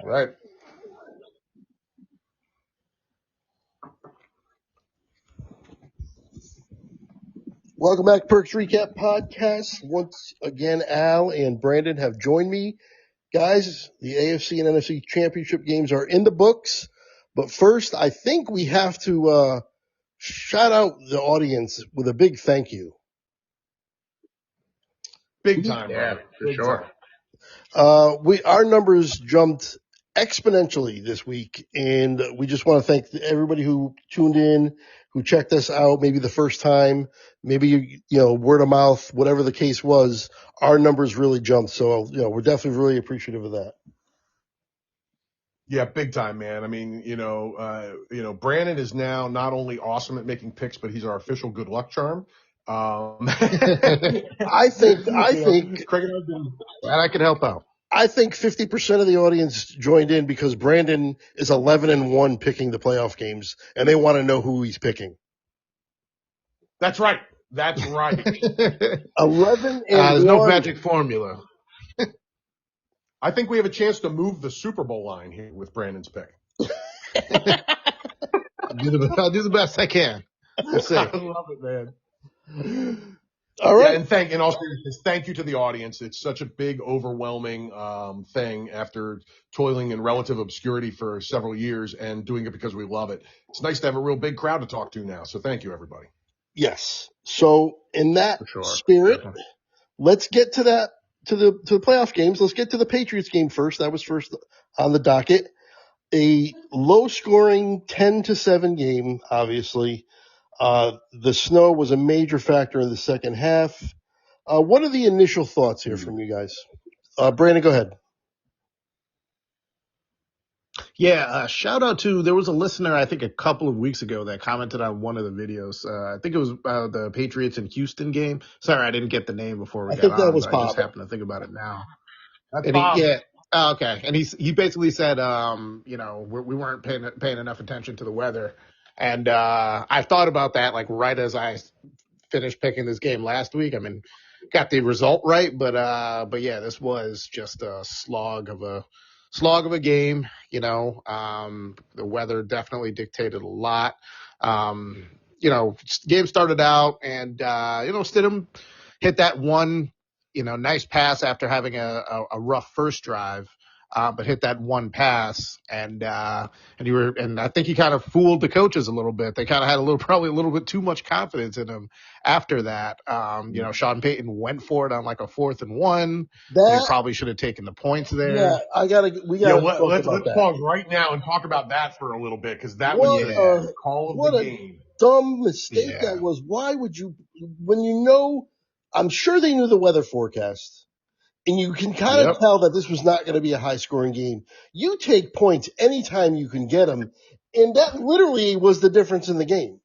Right. Welcome back to Perks Recap Podcast. Once again, Al and Brandon have joined me. Guys, the AFC and NFC Championship Games are in the books. But first, I think we have to shout out the audience with a big thank you. Big time, Yeah, brother. for Big sure. time. Our numbers jumped exponentially this week, and we just want to thank everybody who tuned in, who checked us out, maybe the first time, maybe, word of mouth, whatever the case was. Our numbers really jumped. So, we're definitely really appreciative of that. Yeah, big time, man. I mean, Brandon is now not only awesome at making picks, but he's our official good luck charm. I think Craig and I have been Glad I could help out. I think 50% of the audience joined in because Brandon is 11-1 picking the playoff games, and they want to know who he's picking. That's right. That's right. 11-1. There's no magic formula. I think we have a chance to move the Super Bowl line here with Brandon's pick. I'll do the best I can. We'll see. I love it, man. All right. Yeah, and also thank you to the audience. It's such a big, overwhelming thing after toiling in relative obscurity for several years and doing it because we love it. It's nice to have a real big crowd to talk to now. So thank you, everybody. Yes. So in that Sure. spirit, Definitely. let's get to that to the playoff games. Let's get to the Patriots game first. That was first on the docket. A low-scoring 10-7 game, obviously. The snow was a major factor in the second half. What are the initial thoughts here from you guys? Brandon, go ahead. Yeah, shout out to, there was a listener, I think a couple of weeks ago that commented on one of the videos. I think it was the Patriots and Houston game. Sorry, I didn't get the name before we I got think on. that was but I just Bob. happened to think about it now. That's And Bob. okay. And he basically said, we weren't paying enough attention to the weather. And I thought about that like right as I finished picking this game last week. I mean, got the result right, but yeah, this was just a slog of a game. The weather definitely dictated a lot. Game started out and Stidham hit that one, nice pass after having a rough first drive. But hit that one pass and I think he kind of fooled the coaches a little bit. They kind of had probably a little bit too much confidence in him after that. Sean Payton went for it on like a 4th and 1. He probably should have taken the points there. Yeah, let's pause right now and talk about that for a little bit because that was the call of the game. Dumb mistake that was. Why would you, when I'm sure they knew the weather forecast. And you can kind of tell that this was not going to be a high-scoring game. You take points anytime you can get them, and that literally was the difference in the game.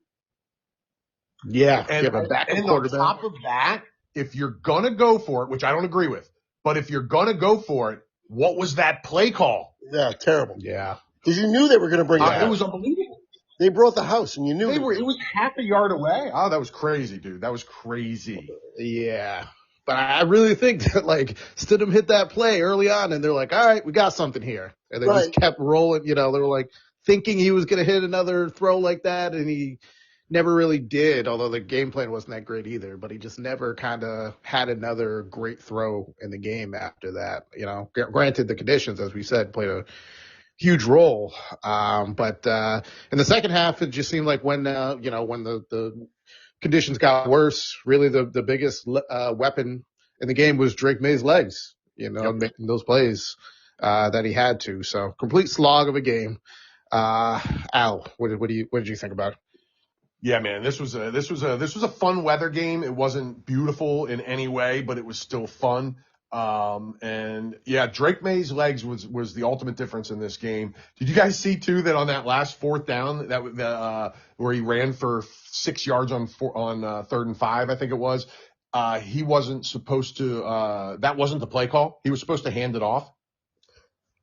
Yeah, and on top of that, if you're going to go for it, which I don't agree with, but if you're going to go for it, what was that play call? Yeah, terrible. Yeah. Because you knew they were going to bring it out. It was unbelievable. They brought the house, and you knew it was half a yard away. Oh, that was crazy, dude. That was crazy. Yeah. But I really think that, Stidham hit that play early on, and they're like, all right, we got something here. And they just kept rolling. They were, thinking he was going to hit another throw like that, and he never really did, although the game plan wasn't that great either. But he just never kind of had another great throw in the game after that. Granted, the conditions, as we said, played a huge role. But in the second half, it just seemed like when the conditions got worse, really the biggest weapon in the game was Drake May's legs, making those plays that he had to. So complete slog of a game. Al, what did you think about it? Yeah, man, this was a fun weather game. It wasn't beautiful in any way, but it was still fun. And yeah, Drake May's legs was the ultimate difference in this game. Did you guys see too that on that last 4th down where he ran for 6 yards on 3rd and 5, I think it was, he wasn't supposed to, that wasn't the play call. He was supposed to hand it off.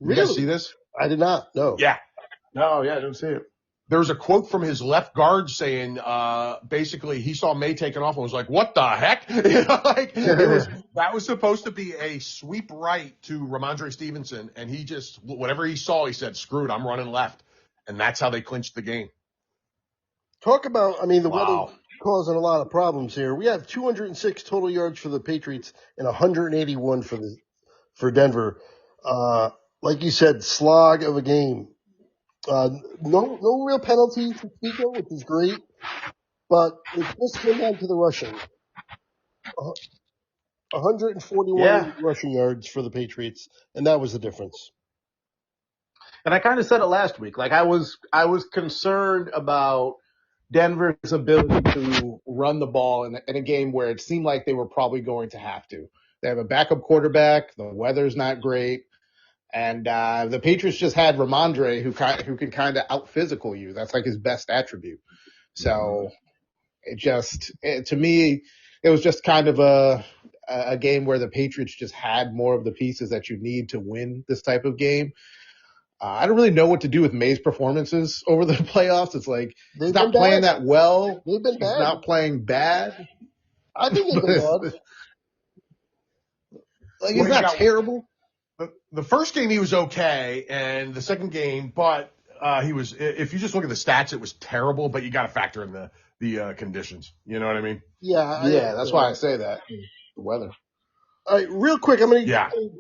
Really? You guys see this? I did not. No. Yeah. No, yeah, I didn't see it. There was a quote from his left guard saying, basically he saw May taking off and was like, what the heck? That was supposed to be a sweep right to Ramondre Stevenson, and he just, whatever he saw, he said, screw it, I'm running left. And that's how they clinched the game. Talk about, the Wow. weather causing a lot of problems here. We have 206 total yards for the Patriots and 181 for Denver. Like you said, slog of a game. No real penalties to speak of, which is great, but it just came down to the rushing. 141 rushing yards for the Patriots, and that was the difference. And I kind of said it last week. Like I was concerned about Denver's ability to run the ball in a game where it seemed like they were probably going to have to. They have a backup quarterback. The weather's not great. And the Patriots just had Ramondre who can kind of out-physical you. That's like his best attribute. So to me, it was just kind of a game where the Patriots just had more of the pieces that you need to win this type of game. I don't really know what to do with May's performances over the playoffs. It's like he's not playing that well. They've been bad. He's not playing bad. I think they've been bad. Like he's not terrible. The first game he was okay, and the second game, but he was. If you just look at the stats, it was terrible. But you got to factor in the conditions. You know what I mean? Yeah. That's why I say that. The weather. All right, real quick, I'm going to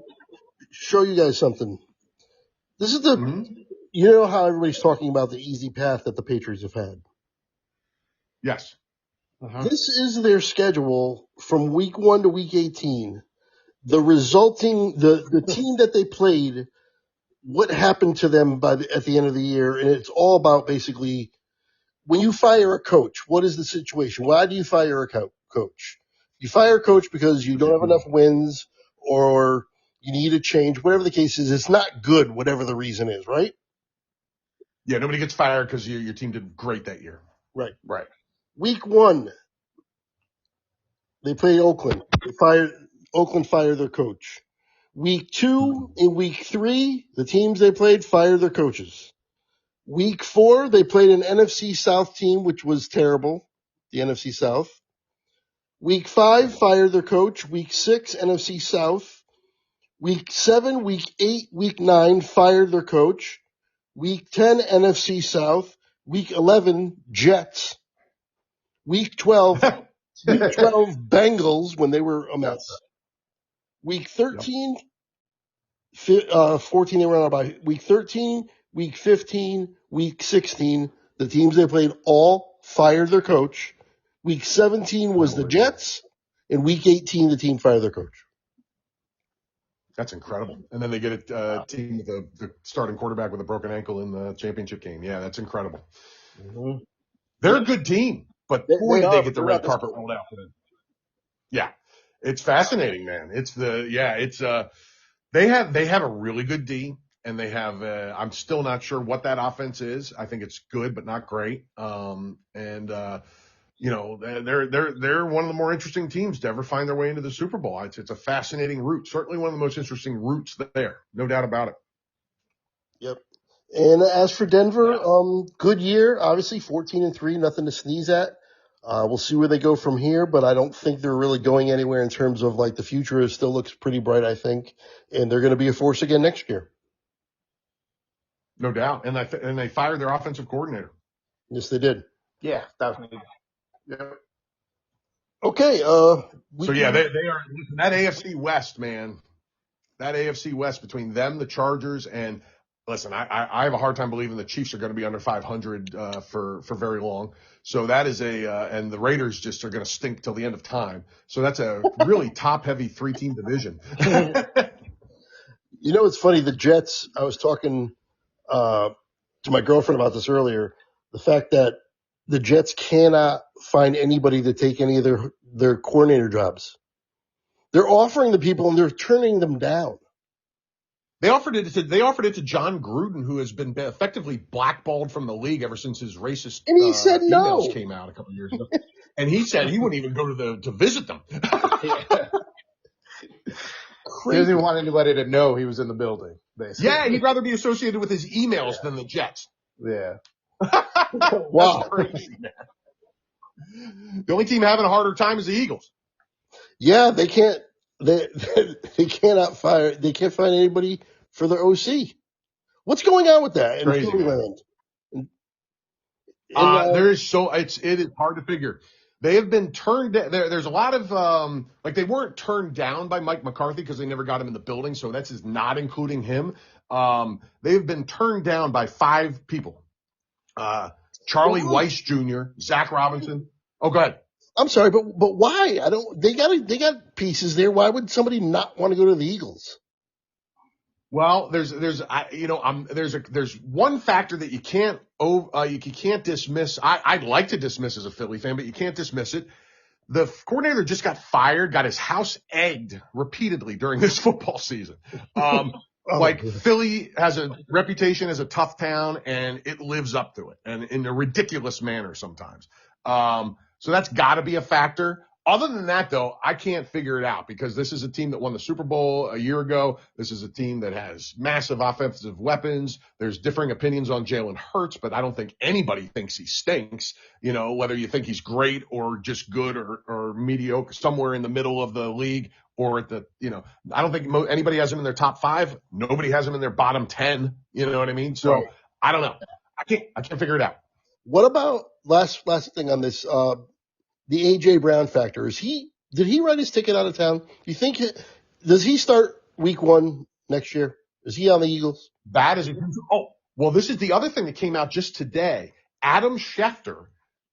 show you guys something. This is you know how everybody's talking about the easy path that the Patriots have had? Yes. Uh-huh. This is their schedule from week 1 to week 18. The resulting, the team that they played, what happened to them at the end of the year, and it's all about basically when you fire a coach, what is the situation? Why do you fire a coach? You fire a coach because you don't have enough wins or you need a change, whatever the case is. It's not good, whatever the reason is, right? Yeah, nobody gets fired because your team did great that year. Right. Week 1, they played Oakland. Oakland fired their coach. Week 2 and week 3, the teams they played fired their coaches. Week 4, they played an NFC South team, which was terrible, the NFC South. Week 5, fired their coach. Week 6, NFC South. Week 7, week 8, week 9, fired their coach. Week 10, NFC South. Week 11, Jets. Week 12, Bengals when they were a mess. Week 13, 14, they were out by week 13, week 15, week 16. The teams they played all fired their coach. Week 17 was the Jets. And week 18, the team fired their coach. That's incredible. And then they get a team with the starting quarterback with a broken ankle in the championship game. Yeah, that's incredible. Mm-hmm. They're a good team, but boy, did they get the red carpet rolled out for them. Yeah, it's fascinating, man. They have a really good D, and they have. I'm still not sure what that offense is. I think it's good, but not great. They're one of the more interesting teams to ever find their way into the Super Bowl. It's a fascinating route. Certainly one of the most interesting routes there. No doubt about it. Yep. And as for Denver, good year. Obviously 14-3, nothing to sneeze at. We'll see where they go from here, but I don't think they're really going anywhere in terms of like the future still looks pretty bright, I think. And they're going to be a force again next year. No doubt. And they fired their offensive coordinator. Yes, they did. Yeah, definitely. Yep. Okay. They are. Listen, that AFC West, man. That AFC West between them, the Chargers, and listen, I have a hard time believing the Chiefs are going to be under 500 for very long. So that is and the Raiders just are going to stink till the end of time. So that's a really top-heavy 3-team division. You know, it's funny. The Jets. I was talking to my girlfriend about this earlier. The fact that the Jets cannot find anybody to take any of their coordinator jobs. They're offering the people and they're turning them down. They offered it to John Gruden, who has been effectively blackballed from the league ever since his racist and he said emails no. came out a couple of years ago. And he said he wouldn't even go to visit them. He doesn't even want anybody to know he was in the building, basically. Yeah, he'd rather be associated with his emails than the Jets. Yeah. Wow. That's crazy, man. The only team having a harder time is the Eagles. Yeah, they can't. they they can't find anybody for their OC. What's going on with that in Crazy, Philly man. land? And There is it is hard to figure. They have been turned there's a lot of like they weren't turned down by Mike McCarthy because they never got him in the building, so that's just not including him. They've been turned down by 5 people. Charlie Weiss Jr., Zach Robinson. Oh, go ahead. I'm sorry, but why? They got pieces there. Why would somebody not want to go to the Eagles? Well, there's one factor that you can't dismiss. I'd like to dismiss as a Philly fan, but you can't dismiss it. The coordinator just got fired, got his house egged repeatedly during this football season. Philly has a reputation as a tough town, and it lives up to it, and in a ridiculous manner sometimes. So that's got to be a factor. Other than that, though, I can't figure it out because this is a team that won the Super Bowl a year ago. This is a team that has massive offensive weapons. There's differing opinions on Jalen Hurts, but I don't think anybody thinks he stinks. You know, whether you think he's great or just good or mediocre, somewhere in the middle of the league or at the, I don't think anybody has him in their top 5. Nobody has him in their bottom 10. You know what I mean? So I don't know. I can't figure it out. What about last thing on this? The A.J. Brown factor. Did he write his ticket out of town? You think does he start week 1 next year? Is he on the Eagles? That is this is the other thing that came out just today. Adam Schefter.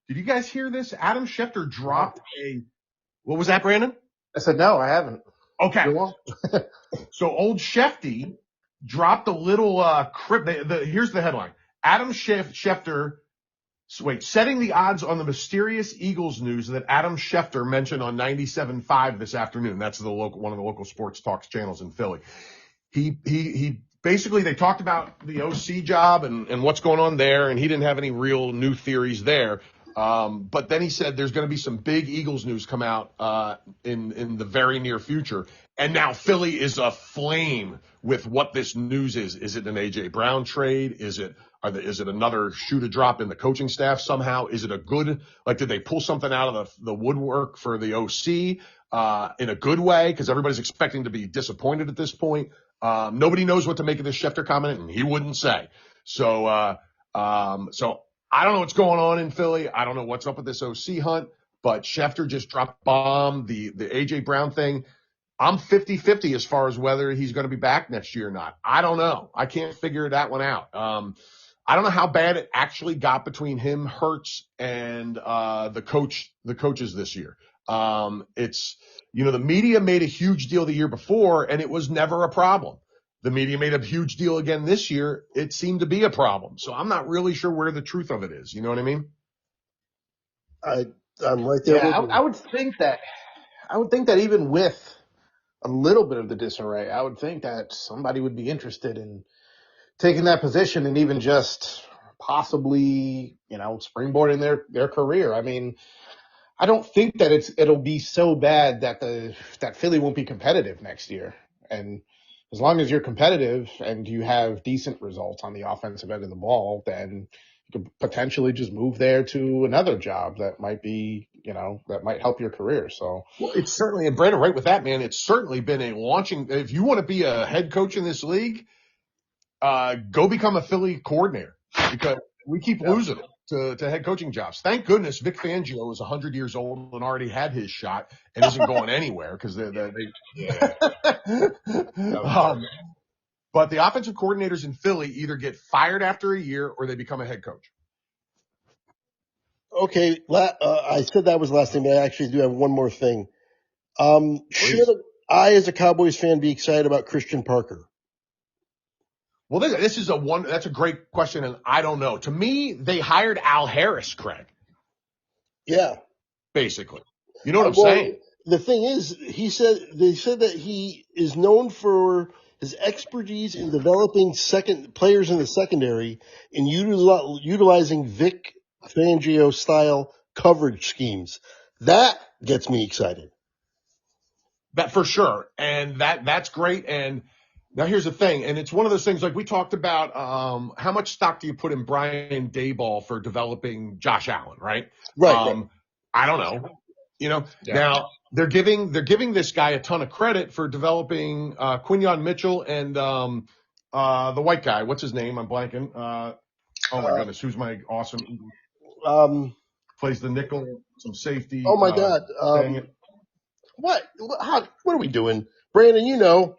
Did you guys hear this? Adam Schefter dropped what was that, Brandon? I said, no, I haven't. Okay. So old Shefty dropped a little here's the headline. Adam Schefter setting the odds on the mysterious Eagles news that Adam Schefter mentioned on 97.5 this afternoon. That's one of the local sports talks channels in Philly. He basically, they talked about the OC job and what's going on there, and he didn't have any real new theories there. But then he said there's going to be some big Eagles news come out in the very near future. And now Philly is aflame with what this news is. Is it an A.J. Brown trade? Is it another shoe to drop in the coaching staff somehow? Is it did they pull something out of the woodwork for the OC in a good way? Because everybody's expecting to be disappointed at this point. Nobody knows what to make of this Schefter comment, and he wouldn't say. So I don't know what's going on in Philly. I don't know what's up with this OC hunt, but Schefter just dropped bomb, the A.J. Brown thing. I'm 50-50 as far as whether he's going to be back next year or not. I don't know. I can't figure that one out. I don't know how bad it actually got between him, Hurts, and the coaches this year. The media made a huge deal the year before, and it was never a problem. The media made a huge deal again this year. It seemed to be a problem. So I'm not really sure where the truth of it is. You know what I mean? I'm right there. Yeah, I would think that even with a little bit of the disarray, I would think that somebody would be interested in taking that position and even just possibly, springboarding their career. I mean, I don't think that it'll be so bad that Philly won't be competitive next year. And as long as you're competitive and you have decent results on the offensive end of the ball, then you could potentially just move there to another job that might be, that might help your career. So, well, it's certainly, and Brandon, right with that, man, it's certainly been a launching. If you want to be a head coach in this league, go become a Philly coordinator because we keep losing it to head coaching jobs. Thank goodness Vic Fangio is 100 years old and already had his shot and isn't going anywhere because but the offensive coordinators in Philly either get fired after a year or they become a head coach. Okay, I said that was the last thing, but I actually do have one more thing. Should I, as a Cowboys fan, be excited about Christian Parker? Well, that's a great question, and I don't know. To me, they hired Al Harris, Craig. Yeah. Basically. You know what I'm saying? The thing is, they said that he is known for his expertise in developing players in the secondary and utilizing Vic Fangio style coverage schemes. That gets me excited. That for sure. And that's great. And now here's the thing. And it's one of those things like we talked about, how much stock do you put in Brian Daboll for developing Josh Allen, right? Right. I don't know. Now they're giving this guy a ton of credit for developing Quinyon Mitchell and the white guy. What's his name? I'm blanking. Oh my goodness, who's my awesome plays the nickel, some safety. Oh my God. Dang it. What are we doing? Brandon, you know.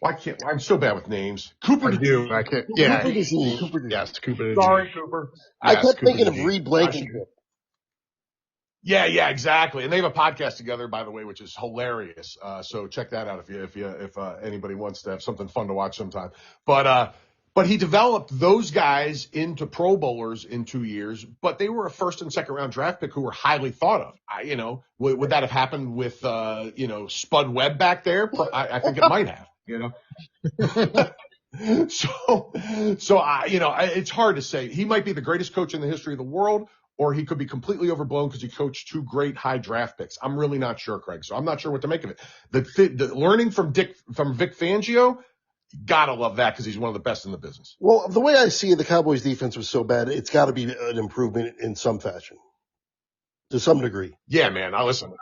I'm so bad with names. Cooper DeJean. I can't. Yeah. Cooper DeJean. Yes, Cooper DeJean. Sorry, Cooper. I Yes, kept Cooper thinking of DeJean. Reed Blankenship. Yeah, exactly. And they have a podcast together, by the way, which is hilarious. So check that out if anybody wants to have something fun to watch sometime. But he developed those guys into Pro Bowlers in 2 years, but they were a first and second round draft pick who were highly thought of. Would that have happened with, Spud Webb back there? I think it might have, So it's hard to say. He might be the greatest coach in the history of the world, or he could be completely overblown because he coached 2 great high draft picks. I'm really not sure, Craig. So I'm not sure what to make of it. The learning from Vic Fangio, gotta love that because he's one of the best in the business. Well, the way I see it, the Cowboys defense was so bad, it's got to be an improvement in some fashion, to some degree. Yeah, man. I listen.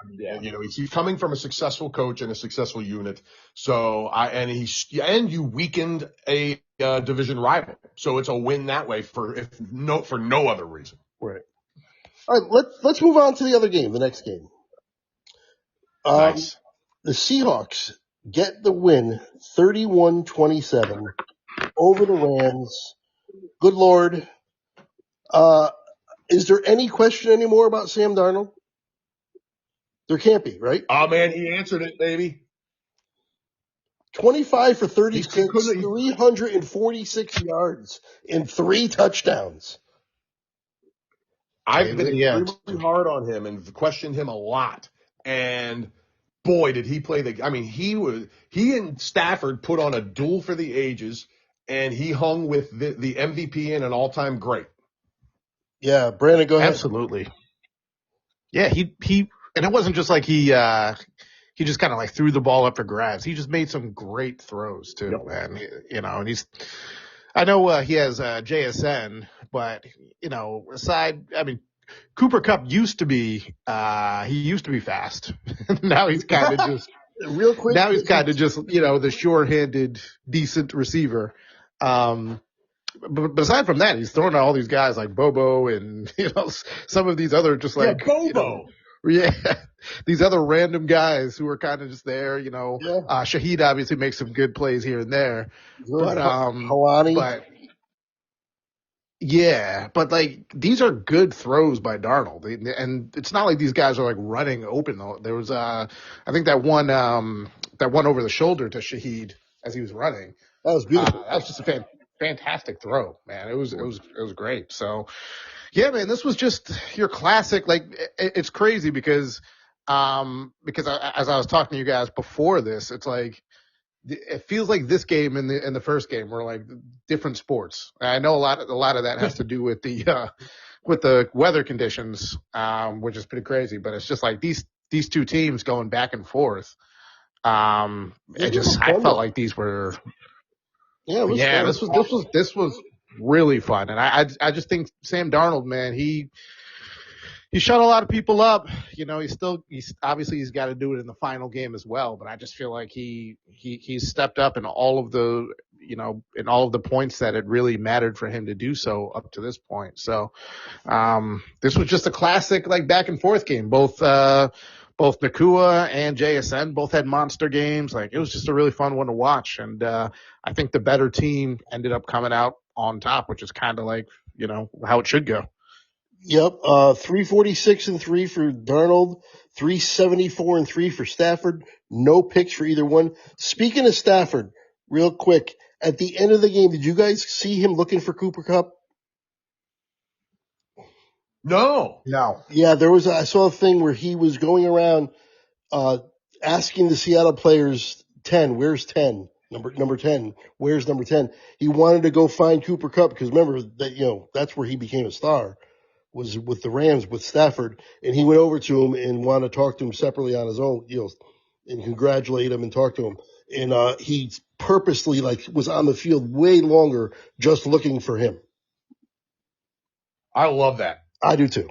He's coming from a successful coach and a successful unit. So and you weakened a division rival. So it's a win that way for no other reason. Right. All right, let's move on to the other game, the next game. Nice. The Seahawks get the win 31-27 over the Rams. Good Lord. Is there any question anymore about Sam Darnold? There can't be, right? Oh, man, he answered it, baby. 25 for 36, 346 yards, and 3 touchdowns. I've been extremely hard on him and questioned him a lot. And boy, did he play he and Stafford put on a duel for the ages, and he hung with the MVP and an all-time great. Yeah, Brandon, go ahead. Absolutely. Yeah, he and it wasn't just like he just kind of like threw the ball up for grabs. He just made some great throws too, man. And I know he has JSN, but Cooper Kupp used to be fast. Now he's kind of just real quick. Now he's kind of just the sure-handed decent receiver. But aside from that, he's throwing out all these guys like Bobo and some of these other just like Bobo. These other random guys who are kind of just there, Shaheed obviously makes some good plays here and there. But Kalani. But like these are good throws by Darnold, and it's not like these guys are like running open. There was I think that one over the shoulder to Shaheed as he was running. That was beautiful. That was just a fantastic throw, man. It was great. So yeah, man, this was just your classic. Like it's crazy because as I was talking to you guys before this, it's like it feels like this game and the first game were like different sports. I know a lot of that has to do with the weather conditions, which is pretty crazy. But it's just like these 2 teams going back and forth. I felt like these were. This was really fun, and I just think Sam Darnold, man, he shut a lot of people up. He's obviously got to do it in the final game as well, but I just feel like he's stepped up in all of the points that it really mattered for him to do so up to this point. So this was just a classic like back and forth game. Both Nakua and JSN both had monster games. Like it was just a really fun one to watch, and I think the better team ended up coming out on top, which is kind of like how it should go. Yep. 346 and 3 for Darnold, 374 and 3 for Stafford. No picks for either one. Speaking of Stafford, real quick, at the end of the game, did you guys see him looking for Cooper Kupp? No. Yeah, I saw a thing where he was going around asking the Seattle players, 10, where's 10? Number 10, where's number 10? He wanted to go find Cooper Kupp because remember that that's where he became a star, was with the Rams with Stafford, and he went over to him and wanted to talk to him separately on his own, and congratulate him and talk to him. And he purposely was on the field way longer just looking for him. I love that. I do too.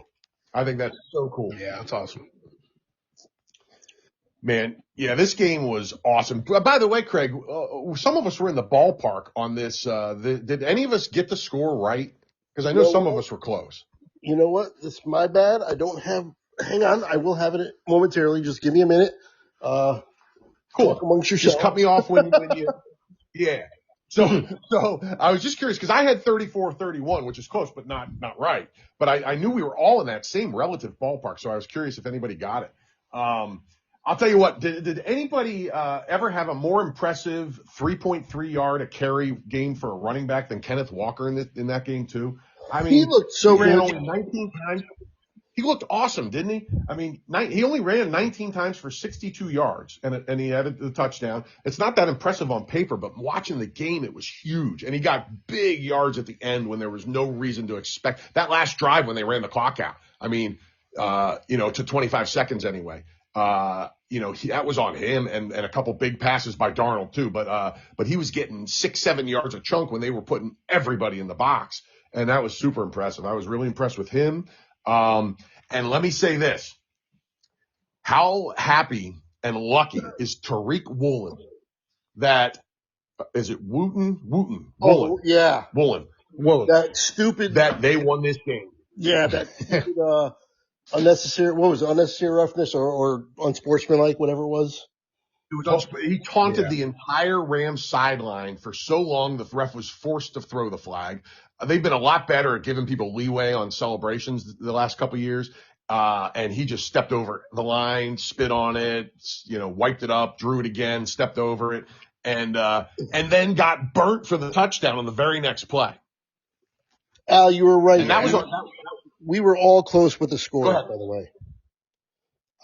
I think that's so cool. Yeah, that's awesome. Man, yeah, this game was awesome. By the way, Craig, some of us were in the ballpark on this. Did any of us get the score right? Because I know some of us were close. You know what? It's my bad. I don't have. Hang on, I will have it momentarily. Just give me a minute. Cool. Talk amongst yourselves. Just cut me off when you. Yeah. So I was just curious because I had 34-31, which is close, but not right. But I knew we were all in that same relative ballpark, so I was curious if anybody got it. I'll tell you what. Did anybody ever have a more impressive 3.3 yard a carry game for a running back than Kenneth Walker in that game too? I mean, he looked so he ran good. only 19 times. He looked awesome, didn't he? I mean, he only ran 19 times for 62 yards, and he had the touchdown. It's not that impressive on paper, but watching the game, it was huge. And he got big yards at the end when there was no reason to expect that last drive when they ran the clock out. I mean, to 25 seconds anyway. That was on him and a couple big passes by Darnold too. But he was getting 6-7 yards a chunk when they were putting everybody in the box. And that was super impressive. I was really impressed with him. And let me say this. How happy and lucky is Tariq Woolen is it Wooten? Oh, yeah. Woolen. That stupid. That they won this game. Yeah, that stupid, unnecessary, what was it, unnecessary roughness or unsportsmanlike, whatever it was? He taunted the entire Rams sideline for so long the ref was forced to throw the flag. They've been a lot better at giving people leeway on celebrations the last couple of years. And he just stepped over the line, spit on it, wiped it up, drew it again, stepped over it, and then got burnt for the touchdown on the very next play. Al, you were right. And we were all close with the score, by the way.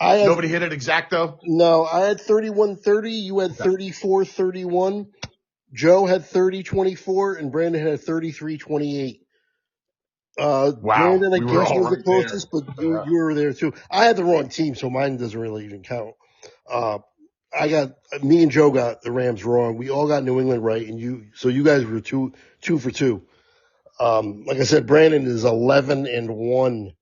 Nobody hit it exacto? No, I had 31-30. You had 34-31. Joe had 30-24, and Brandon had 33-28. Wow. Brandon, I guess, was the closest, but you were there too. I had the wrong team, so mine doesn't really even count. Me and Joe got the Rams wrong. We all got New England right, and you guys were two for two. Like I said, Brandon is 11-1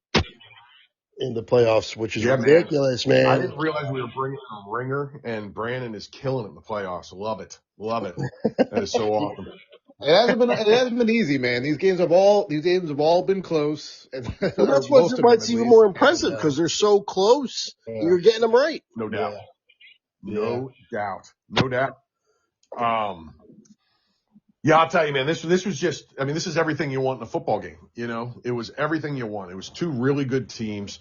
in the playoffs, which is ridiculous, man. I didn't realize we were bringing a ringer, and Brandon is killing it in the playoffs. Love it. That is so awesome. It hasn't been easy, man. These games have all been close. And that's why it's even more impressive because they're so close. Yeah. You're getting them right. No doubt. No doubt. Yeah, I'll tell you, man, this was just, this is everything you want in a football game. It was everything you want. It was two really good teams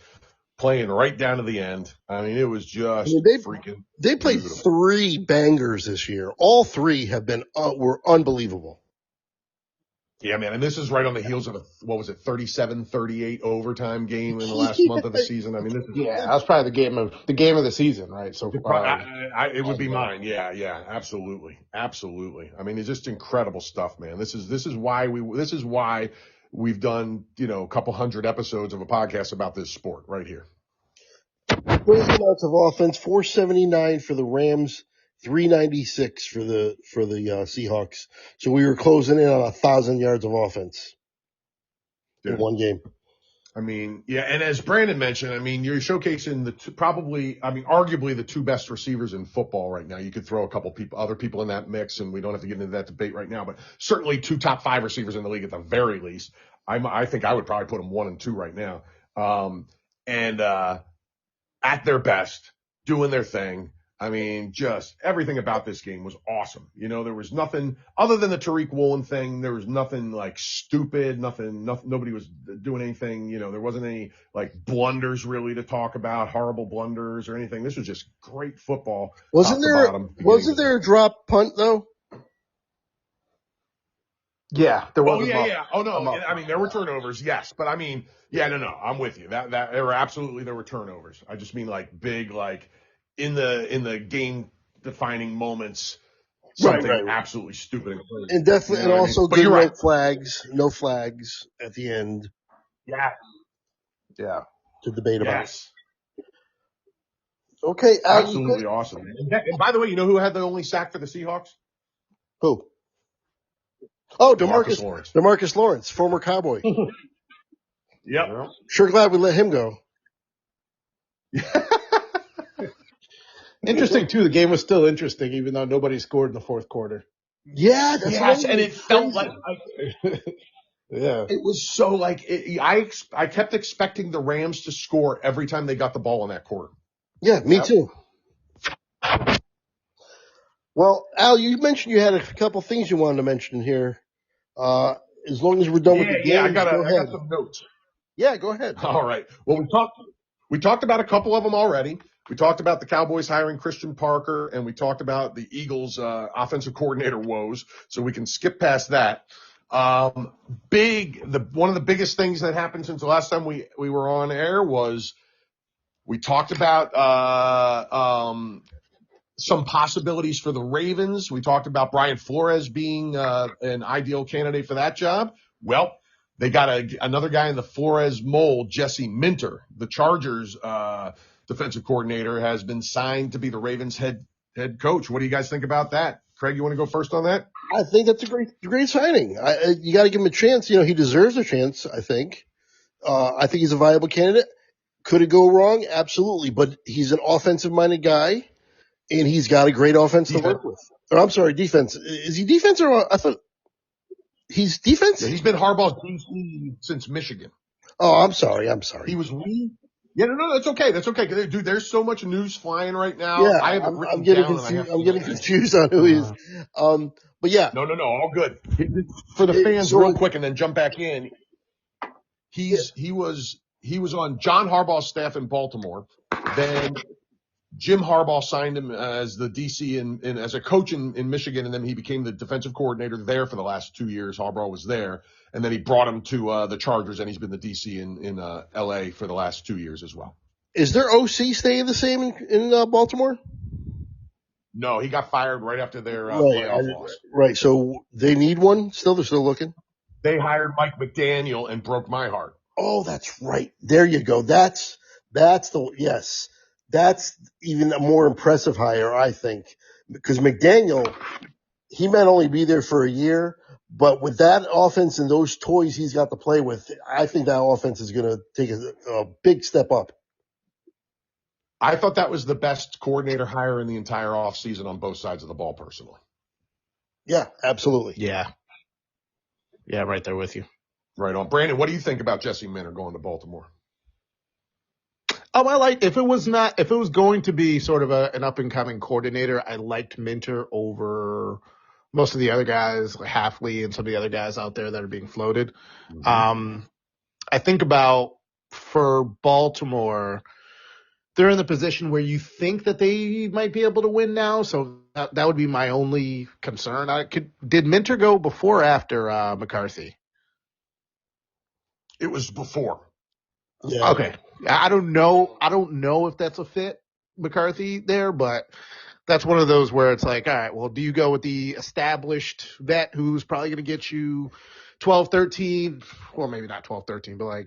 playing right down to the end. It was just freaking. They played beautiful. 3 bangers this year. All 3 have been, were unbelievable. Yeah, man. And this is right on the heels of 37-38 overtime game in the last month of the season. This is, that was probably the game of the season, right? So it would be mine. Yeah, absolutely. It's just incredible stuff, man. This is why we've done, a couple hundred episodes of a podcast about this sport right here. Crazy amounts of offense, 479 for the Rams, 396 for the Seahawks. So we were closing in on 1,000 yards of offense in one game. And as Brandon mentioned, you're showcasing arguably the 2 best receivers in football right now. You could throw a couple other people in that mix, and we don't have to get into that debate right now, but certainly 2 top 5 receivers in the league at the very least. I think I would probably put them 1 and 2 right now. At their best, doing their thing. Just everything about this game was awesome. There was nothing other than the Tariq Woolen thing. There was nothing like stupid, nobody was doing anything. There wasn't any like blunders really to talk about, horrible blunders or anything. This was just great football. Wasn't there a drop punt though? Yeah, there was. Oh yeah. Oh no, there were turnovers, yes, but no, I'm with you. That there were turnovers. I just mean like big, like in the game defining moments, something absolutely stupid and definitely, and also good no flags at the end. Yeah. To debate about. Yes. Okay, absolutely awesome. And by the way, you know who had the only sack for the Seahawks? Who? Oh, DeMarcus Lawrence, former Cowboy. Yep. Sure glad we let him go. Interesting too. The game was still interesting, even though nobody scored in the fourth quarter. Yeah, that's Yes, and it felt like Yeah. it was so like I kept expecting the Rams to score every time they got the ball in that quarter. Yeah, me too. Well, Al, you mentioned you had a couple things you wanted to mention here. As long as we're done with the games, I go ahead. got some notes. Yeah, go ahead. All right. Well, we talked about a couple of them already. We talked about the Cowboys hiring Christian Parker, and we talked about the Eagles offensive coordinator woes. So we can skip past that. One of the biggest things that happened since the last time we were on air was we talked about some possibilities for the Ravens. We talked about Brian Flores being an ideal candidate for that job. Well, they got another guy in the Flores mold, Jesse Minter, the Chargers defensive coordinator, has been signed to be the Ravens head coach. What do you guys think about that? Craig, you want to go first on that? I think that's a great signing. You got to give him a chance. You know, he deserves a chance, I think. I think he's a viable candidate. Could it go wrong? Absolutely. But he's an offensive-minded guy, and he's got a great offense to work with. Or, I'm sorry, defense. Is he defense or I thought he's defense? Yeah, he's been Harbaugh's DC since Michigan. Oh, I'm sorry. He was Yeah, no, that's okay. That's okay. Dude, there's so much news flying right now. Yeah, I have it written I'm getting down. confused. I'm getting confused on who he is. But yeah. No, all good. For the fans, real quick, and then jump back in. He was on John Harbaugh's staff in Baltimore. Then Jim Harbaugh signed him as the DC and as a coach in Michigan, and then he became the defensive coordinator there for the last 2 years. Harbaugh was there, and then he brought him to the Chargers, and he's been the DC in LA for the last 2 years as well. Is their OC staying the same in Baltimore? No, he got fired right after their playoff loss. Right, so they need one still? They're still looking? They hired Mike McDaniel and broke my heart. Oh, that's right. There you go. That's yes. That's even a more impressive hire, I think, because McDaniel, he might only be there for a year, but with that offense and those toys he's got to play with, I think that offense is going to take a big step up. I thought that was the best coordinator hire in the entire offseason on both sides of the ball, personally. Yeah, absolutely. Yeah, right there with you. Right on. Brandon, what do you think about Jesse Minter going to Baltimore? I like if it was going to be sort of an up and coming coordinator, I liked Minter over most of the other guys, like Halfley and some of the other guys out there that are being floated. Mm-hmm. I think about for Baltimore, they're in the position where you think that they might be able to win now, so that would be my only concern. Did Minter go before or after McCarthy? It was before. Yeah. Okay. I don't know if that's a fit, McCarthy there, but that's one of those where it's like, all right, well, do you go with the established vet who's probably going to get you 12, 13, well, maybe not 12, 13, but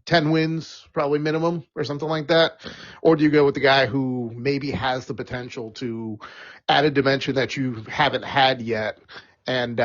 10 wins probably minimum or something like that? Or do you go with the guy who maybe has the potential to add a dimension that you haven't had yet and,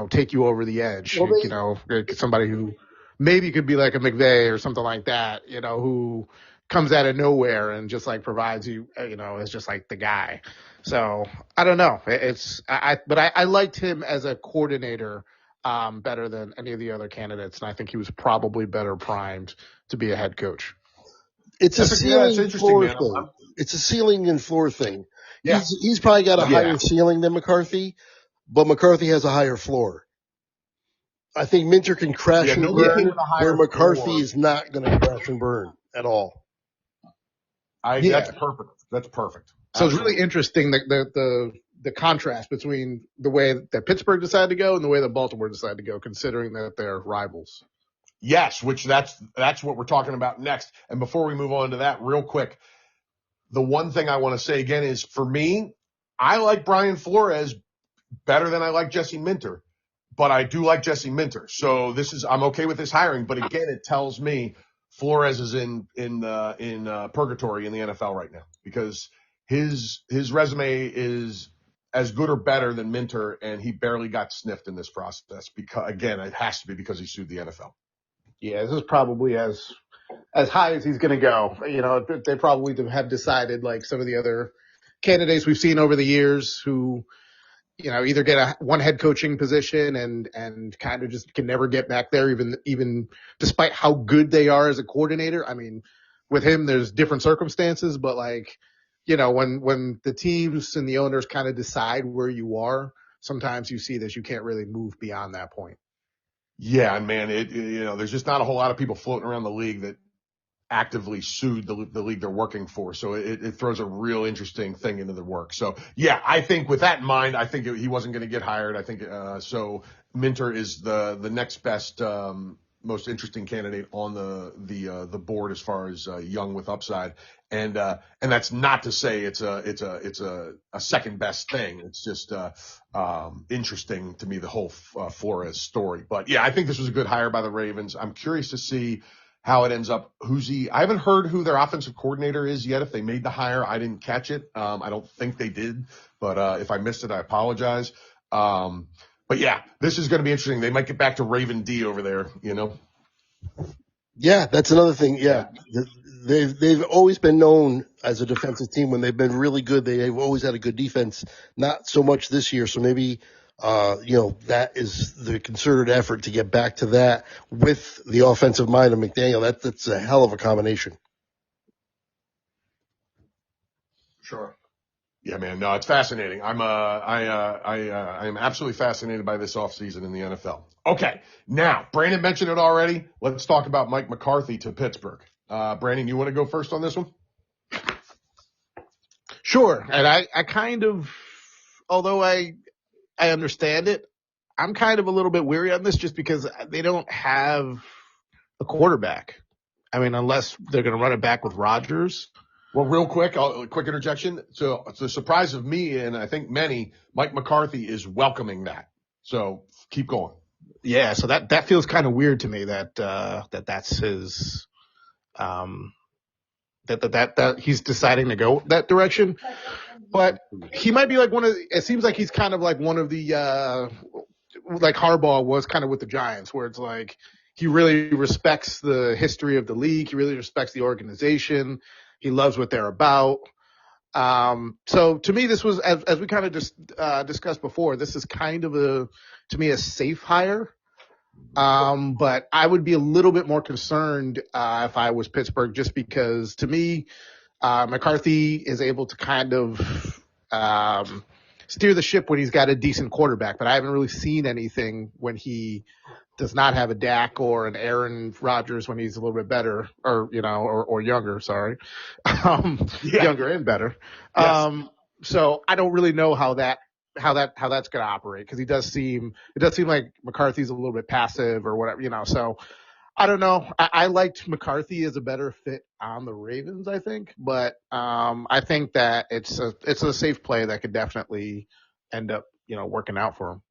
take you over the edge? Well, somebody who maybe could be like a McVay or something like that, who comes out of nowhere and just provides you, is just the guy. So I don't know. But I liked him as a coordinator better than any of the other candidates, and I think he was probably better primed to be a head coach. It's a ceiling and floor thing. It's a ceiling and floor thing. Yeah. He's probably got a higher ceiling than McCarthy, but McCarthy has a higher floor. I think Minter can crash and burn, where McCarthy is not going to crash and burn at all. That's perfect. That's perfect. So it's really interesting the contrast between the way that Pittsburgh decided to go and the way that Baltimore decided to go, considering that they're rivals. Yes, which that's what we're talking about next. And before we move on to that, real quick, the one thing I want to say again is, for me, I like Brian Flores better than I like Jesse Minter. But I do like Jesse Minter. So I'm okay with this hiring. But again, it tells me Flores is in purgatory in the NFL right now, because his resume is as good or better than Minter, and he barely got sniffed in this process. Because again, it has to be because he sued the NFL. Yeah, this is probably as as high as he's going to go. They probably have decided, like some of the other candidates we've seen over the years who, either get one head coaching position and kind of just can never get back there, even despite how good they are as a coordinator. I mean, with him, there's different circumstances, but when the teams and the owners kind of decide where you are, sometimes you see that you can't really move beyond that point. Yeah, and man, there's just not a whole lot of people floating around the league that actively sued the league they're working for. So it throws a real interesting thing into the work. So yeah, I think with that in mind, I think he wasn't going to get hired. I think, so Minter is the next best, most interesting candidate on the board as far as, young with upside. And that's not to say it's a second best thing. It's just, interesting to me, the whole, Flores story. But yeah, I think this was a good hire by the Ravens. I'm curious to see how it ends up. I haven't heard who their offensive coordinator is yet. If they made the hire, I didn't catch it. I don't think they did, but if I missed it, I apologize. But yeah, this is going to be interesting. They might get back to Raven D over there, Yeah, that's another thing. Yeah. They've always been known as a defensive team. When they've been really good, they've always had a good defense. Not so much this year. So maybe, that is the concerted effort to get back to that with the offensive mind of McDaniel. That's a hell of a combination. Sure. Yeah, man. No, it's fascinating. I am absolutely fascinated by this offseason in the NFL. Okay. Now, Brandon mentioned it already. Let's talk about Mike McCarthy to Pittsburgh. Brandon, you want to go first on this one? Sure. And I kind of, although I understand it, I'm kind of a little bit weary on this just because they don't have a quarterback. I mean, unless they're going to run it back with Rodgers. Well, real quick, quick interjection. So it's a surprise of me, and I think many, Mike McCarthy is welcoming that. So keep going. Yeah. So that feels kind of weird to me that's his, that he's deciding to go that direction. But he might be like it seems like he's kind of like one of the, like Harbaugh was kind of with the Giants, where it's like he really respects the history of the league. He really respects the organization. He loves what they're about. So to me, this was, as we kind of just discussed before, this is kind of to me, a safe hire. But I would be a little bit more concerned if I was Pittsburgh, just because to me, McCarthy is able to kind of steer the ship when he's got a decent quarterback, but I haven't really seen anything when he does not have a Dak or an Aaron Rodgers when he's a little bit better, or or younger. Sorry, younger and better. Yes. So I don't really know how that's going to operate, because it does seem like McCarthy's a little bit passive or whatever, So I don't know. I liked McCarthy as a better fit on the Ravens, I think, but I think that it's a safe play that could definitely end up working out for him.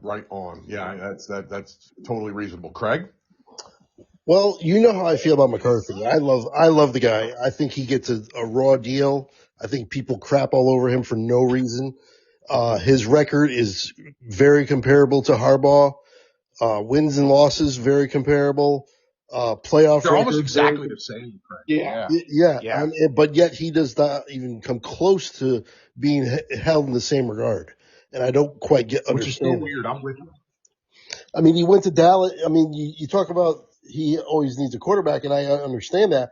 Right on. Yeah, that's totally reasonable. Craig? Well, you know how I feel about McCarthy. I love the guy. I think he gets a raw deal. I think people crap all over him for no reason. His record is very comparable to Harbaugh. Wins and losses very comparable. Playoff They're almost record, exactly the same. Craig. Yeah. But yet he does not even come close to being held in the same regard. And I don't quite understand. Which is so weird. I'm with you. I mean, he went to Dallas. I mean, you talk about he always needs a quarterback, and I understand that.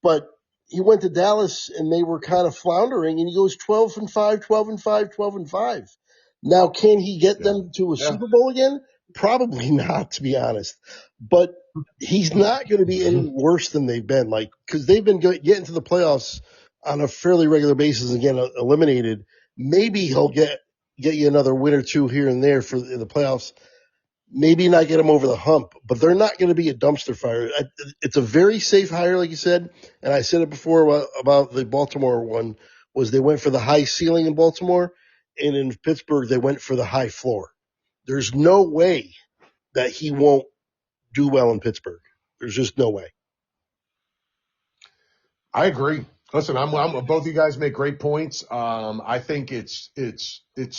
But he went to Dallas, and they were kind of floundering, and he goes 12-5, 12-5, 12-5. Now, can he get them to a Super Bowl again? Probably not, to be honest. But he's not going to be any worse than they've been, because they've been getting to the playoffs on a fairly regular basis and getting eliminated. Maybe he'll get you another win or two here and there for the playoffs. Maybe not get them over the hump, but they're not going to be a dumpster fire. It's a very safe hire, like you said. And I said it before about the Baltimore one, was they went for the high ceiling in Baltimore, and in Pittsburgh, they went for the high floor. There's no way that he won't do well in Pittsburgh. There's just no way. I agree. Listen, both of you guys make great points. I think it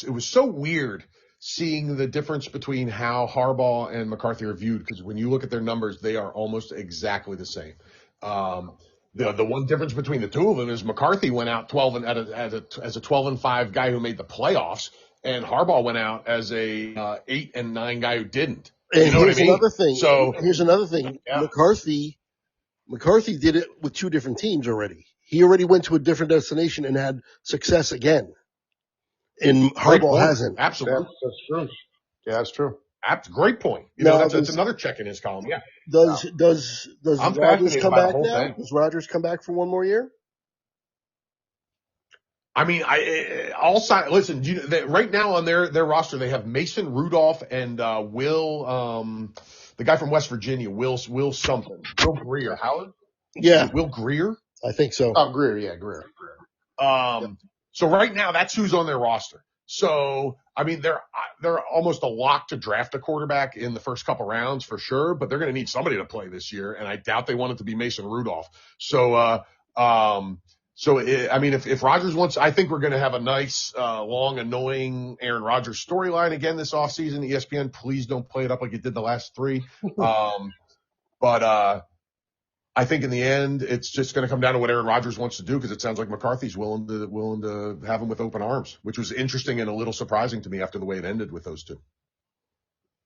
was so weird seeing the difference between how Harbaugh and McCarthy are viewed, because when you look at their numbers, they are almost exactly the same. The one difference between the two of them is McCarthy went out 12 and as a 12-5 guy who made the playoffs, and Harbaugh went out as a 8-9 guy who didn't. And you know here's what I mean? another thing. So here's another thing. Yeah. McCarthy did it with two different teams already. He already went to a different destination and had success again. And Harbaugh hasn't. Absolutely. That's true. Yeah, that's true. Great point. That's another check in his column. Yeah. Does Rodgers come back now? Thing. Does Rodgers come back for one more year? I mean, listen, right now on their roster, they have Mason Rudolph and Will, the guy from West Virginia, Will something. Will Greer. Howard? Yeah. Will Greer? I think so. Oh, Greer. Yeah, Greer. So right now, that's who's on their roster. So, I mean, they're almost a lock to draft a quarterback in the first couple rounds for sure, but they're going to need somebody to play this year, and I doubt they want it to be Mason Rudolph. So, if Rodgers wants, I think we're going to have a nice, long, annoying Aaron Rodgers storyline again this offseason. ESPN, please don't play it up like it did the last three. But I think in the end, it's just going to come down to what Aaron Rodgers wants to do, because it sounds like McCarthy's willing to have him with open arms, which was interesting and a little surprising to me after the way it ended with those two.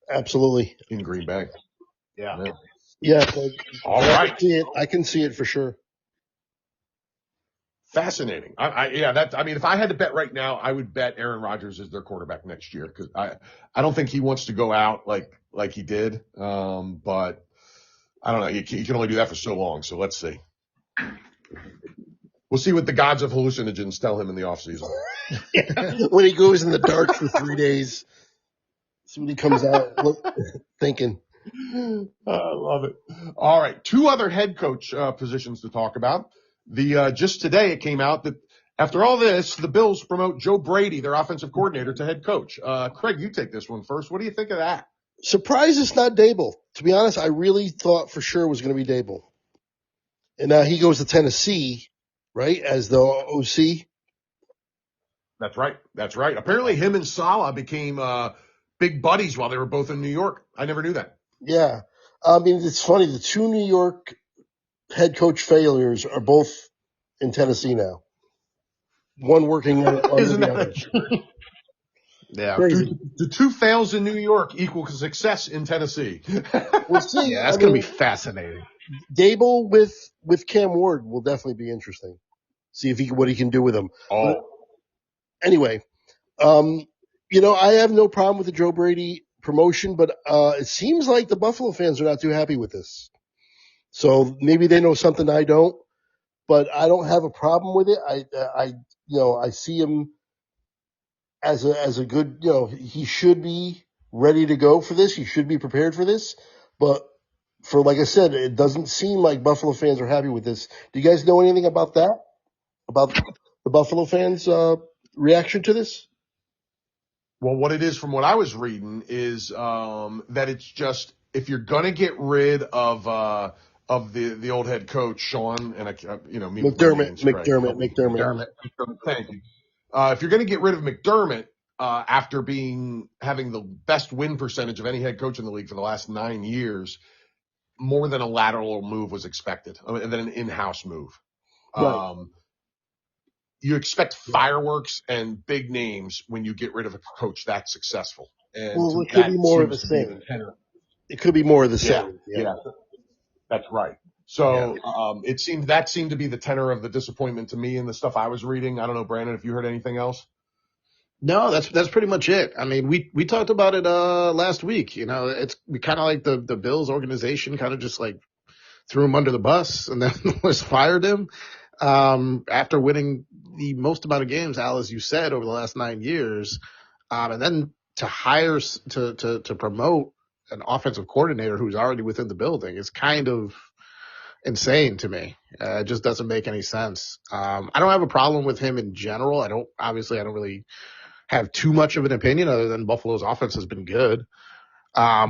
Absolutely. In Green Bay. Yeah. Yeah. All right. I can see it for sure. Fascinating. If I had to bet right now, I would bet Aaron Rodgers is their quarterback next year, because I don't think he wants to go out like he did. But I don't know. You can only do that for so long. So let's see. We'll see what the gods of hallucinogens tell him in the offseason. When he goes in the dark for 3 days, see what he comes out thinking. I love it. All right. 2 other head coach positions to talk about. Just today it came out that after all this, the Bills promote Joe Brady, their offensive coordinator, to head coach. Craig, you take this one first. What do you think of that? Surprised it's not Dable. To be honest, I really thought for sure it was going to be Dable. And now he goes to Tennessee, right, as the OC. That's right. Apparently him and Saleh became big buddies while they were both in New York. I never knew that. Yeah. I mean, it's funny. The 2 New York head coach failures are both in Tennessee now. One working under the other. Yeah. Crazy. The 2 fails in New York equal success in Tennessee. We'll see. Yeah, that's going to be fascinating. Dable with Cam Ward will definitely be interesting. See what he can do with him. Oh. But anyway, I have no problem with the Joe Brady promotion, but it seems like the Buffalo fans are not too happy with this. So maybe they know something I don't, but I don't have a problem with it. I see him as a good, he should be ready to go for this. He should be prepared for this. But like I said, it doesn't seem like Buffalo fans are happy with this. Do you guys know anything about that? About the Buffalo fans' reaction to this? Well, what it is from what I was reading is that it's just, if you're going to get rid of the old head coach, Sean, and McDermott. Thank you. If you're going to get rid of McDermott after having the best win percentage of any head coach in the league for the last 9 years, more than a lateral move was expected, and then an in-house move. Right. You expect fireworks and big names when you get rid of a coach that's successful. And it could be more of the same. It could be more of the same. Yeah. That's right. So it seemed to be the tenor of the disappointment to me in the stuff I was reading. I don't know, Brandon, if you heard anything else. No, that's pretty much it. I mean, we talked about it last week. It's kind of like the Bills organization kind of just like threw him under the bus and then just fired him after winning the most amount of games, Al, as you said, over the last 9 years, and then to hire to promote an offensive coordinator who's already within the building is kind of insane to me. It just doesn't make any sense. I don't have a problem with him in general. I don't really have too much of an opinion other than Buffalo's offense has been good,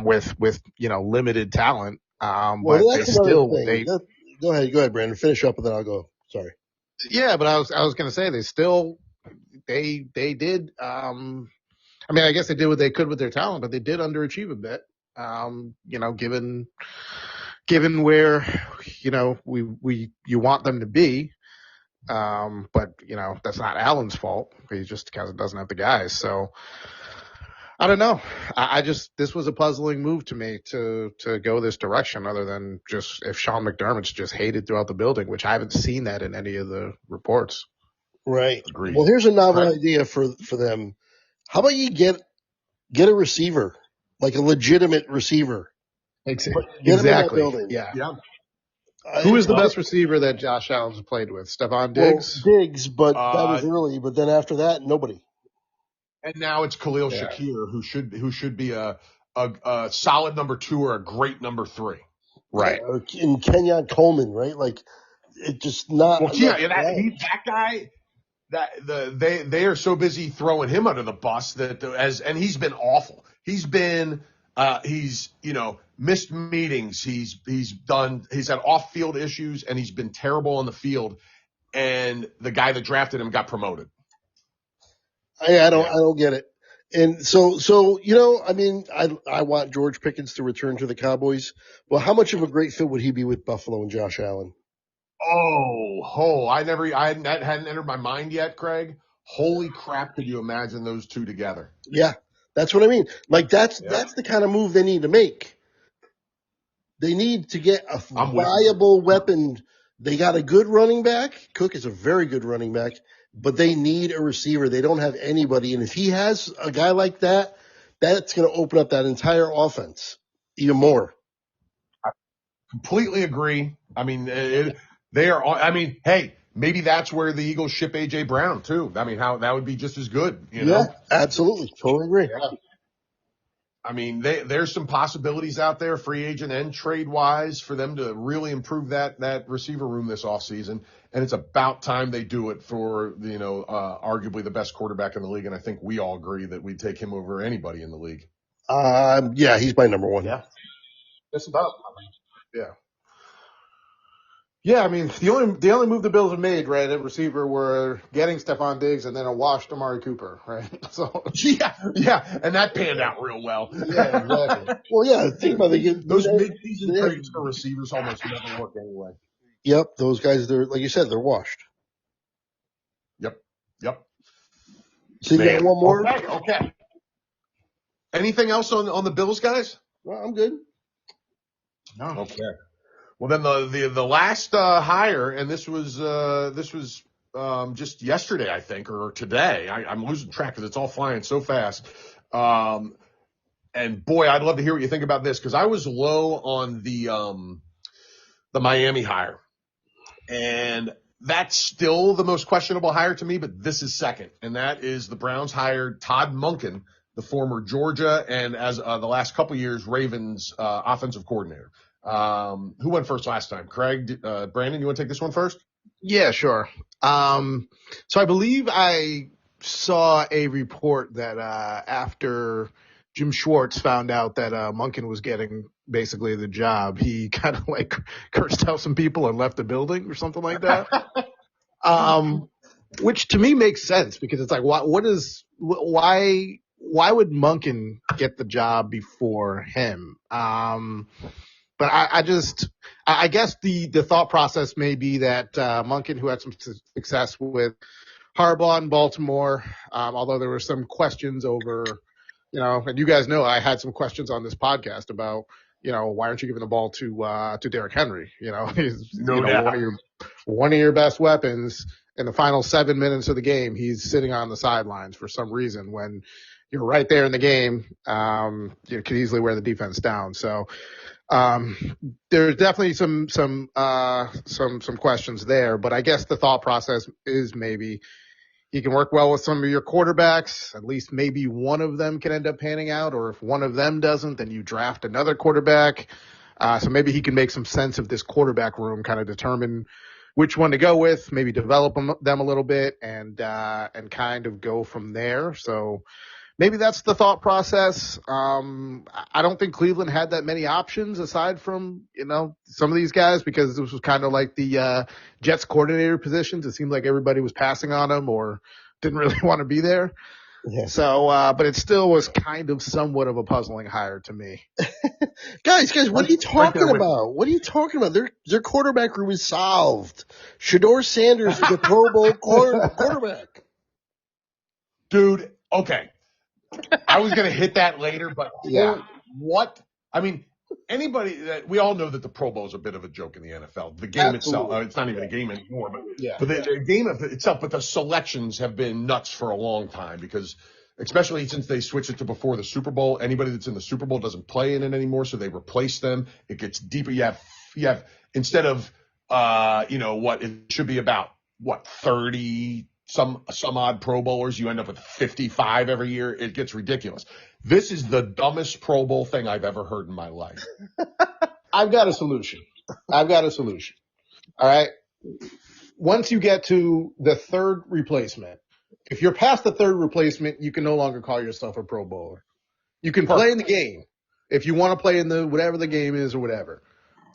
with limited talent. But they still, go ahead, Brandon, finish up and then I'll go. Sorry. Yeah, but I was going to say they did, I mean, I guess they did what they could with their talent, but they did underachieve a bit. Given where, you want them to be. But that's not Allen's fault. He just doesn't have the guys. So I don't know. This was a puzzling move to me to go this direction, other than just if Sean McDermott's just hated throughout the building, which I haven't seen that in any of the reports. Right. Agreed. Well, here's a novel idea for them. How about you get a receiver, like a legitimate receiver? Exactly. Yeah. Who is the best receiver that Josh Allen's played with? Stephon Diggs? Well, Diggs, but that was early. But then after that, nobody. And now it's Khalil Shakir, who should be a solid number 2 or a great number 3. Right. And Kenyon Coleman, right? Like, it just not. Well, that guy. They are so busy throwing him under the bus and he's been awful. He's been missed meetings. He's had off-field issues, and he's been terrible on the field. And the guy that drafted him got promoted. I don't get it. And so I mean, I want George Pickens to return to the Cowboys. Well, how much of a great fit would he be with Buffalo and Josh Allen? That hadn't entered my mind yet, Craig. Holy crap, could you imagine those two together? Yeah, that's what I mean. Like, that's the kind of move they need to make. They need to get a viable weapon. They got a good running back. Cook is a very good running back, but they need a receiver. They don't have anybody. And if he has a guy like that, that's going to open up that entire offense even more. I completely agree. I mean, hey, maybe that's where the Eagles ship A.J. Brown, too. I mean, how that would be just as good, you know? Yeah, absolutely. Totally agree. Yeah. I mean, there's some possibilities out there, free agent and trade-wise, for them to really improve that receiver room this offseason. And it's about time they do it for, arguably the best quarterback in the league. And I think we all agree that we'd take him over anybody in the league. Yeah, he's my number 1. Yeah. Just about. Yeah. Yeah, I mean, the only move the Bills have made, right, at receiver were getting Stephon Diggs and then a washed Amari Cooper, right? So yeah, and that panned out real well. Yeah, exactly. Well, yeah, think about it. Those mid-season trades for receivers almost never work anyway. Yep, those guys, they're, like you said, they're washed. Yep. So you got one more? Okay. Anything else on the Bills, guys? Well, I'm good. No. Okay. Well, then the last hire, and this was just yesterday, I think, or today. I'm losing track because it's all flying so fast. And boy, I'd love to hear what you think about this, because I was low on the Miami hire, and that's still the most questionable hire to me. But this is second, and that is the Browns hired Todd Monken, the former Georgia and as the last couple years Ravens offensive coordinator. Who went first last time? Craig, Brandon, you want to take this one first? Yeah, sure. So I believe I saw a report that after Jim Schwartz found out that Monken was getting basically the job, he kind of like cursed out some people and left the building or something like that. Which to me makes sense, because it's like, why would Monken get the job before him? But I guess the thought process may be that Monken, who had some success with Harbaugh in Baltimore, although there were some questions over, and you guys know I had some questions on this podcast about, why aren't you giving the ball to Derrick Henry? He's one of your best weapons. In the final 7 minutes of the game, he's sitting on the sidelines for some reason when you're right there in the game. You could easily wear the defense down. So there's definitely some questions there, but I guess the thought process is maybe he can work well with some of your quarterbacks. At least maybe one of them can end up panning out, or if one of them doesn't, then you draft another quarterback. So maybe he can make some sense of this quarterback room, kind of determine which one to go with, maybe develop them a little bit and kind of go from there. So maybe that's the thought process. I don't think Cleveland had that many options aside from, some of these guys, because this was kind of like the Jets coordinator positions. It seemed like everybody was passing on them or didn't really want to be there. Yeah. So, but it still was kind of somewhat of a puzzling hire to me. Guys, what are you talking with about? What are you talking about? Their quarterback room is solved. Shador Sanders is a Pro Bowl quarterback. Dude, okay. I was going to hit that later, but Yeah. what? I mean, we all know that the Pro Bowl is a bit of a joke in the NFL. The game itself, it's not even a game anymore, but the game itself, but the selections have been nuts for a long time because, especially since they switched it to before the Super Bowl, anybody that's in the Super Bowl doesn't play in it anymore, so they replace them. It gets deeper. You have instead of what it should be about 30 some odd Pro Bowlers, you end up with 55 every year. It gets ridiculous. This is the dumbest Pro Bowl thing I've ever heard in my life. I've got a solution. All right. Once you get to the third replacement, if you're past the third replacement, you can no longer call yourself a Pro Bowler. You can play in the game if you want to play in the whatever the game is or whatever,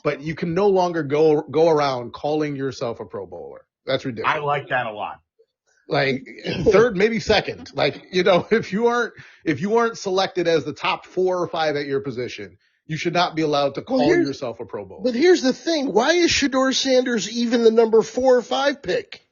but you can no longer go around calling yourself a Pro Bowler. That's ridiculous. I like that a lot. Like third, maybe second. Like, if you aren't selected as the top 4 or 5 at your position, you should not be allowed to call yourself a Pro Bowler. But here's the thing. Why is Shador Sanders even the number 4 or 5 pick?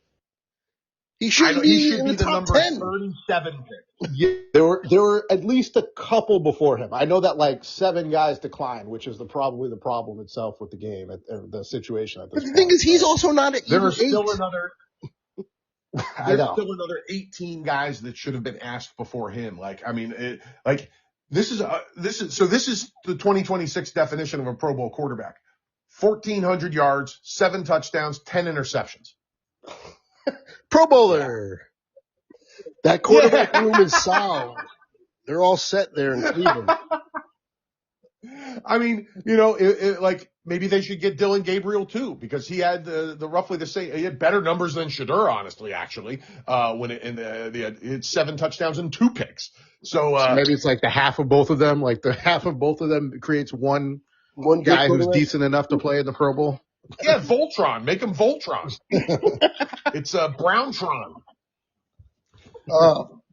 He should be in the top number 10. 37 pick. Yeah, there were at least a couple before him. I know that like 7 guys declined, which is probably the problem itself with the game, the situation at this point. But the thing is, he's also not at There was still 8. There's still another 18 guys that should have been asked before him. This is the 2026 definition of a Pro Bowl quarterback: 1,400 yards, 7 touchdowns, 10 interceptions. Pro Bowler. That quarterback room is solved. They're all set there in Cleveland. I mean, maybe they should get Dylan Gabriel too, because he had the roughly the same. He had better numbers than Shador, honestly. Actually, he had 7 touchdowns and 2 picks. So maybe it's like the half of both of them. Like the half of both of them creates one guy who's decent enough to play in the Pro Bowl. Yeah, Voltron. Make him Voltron. It's Browntron.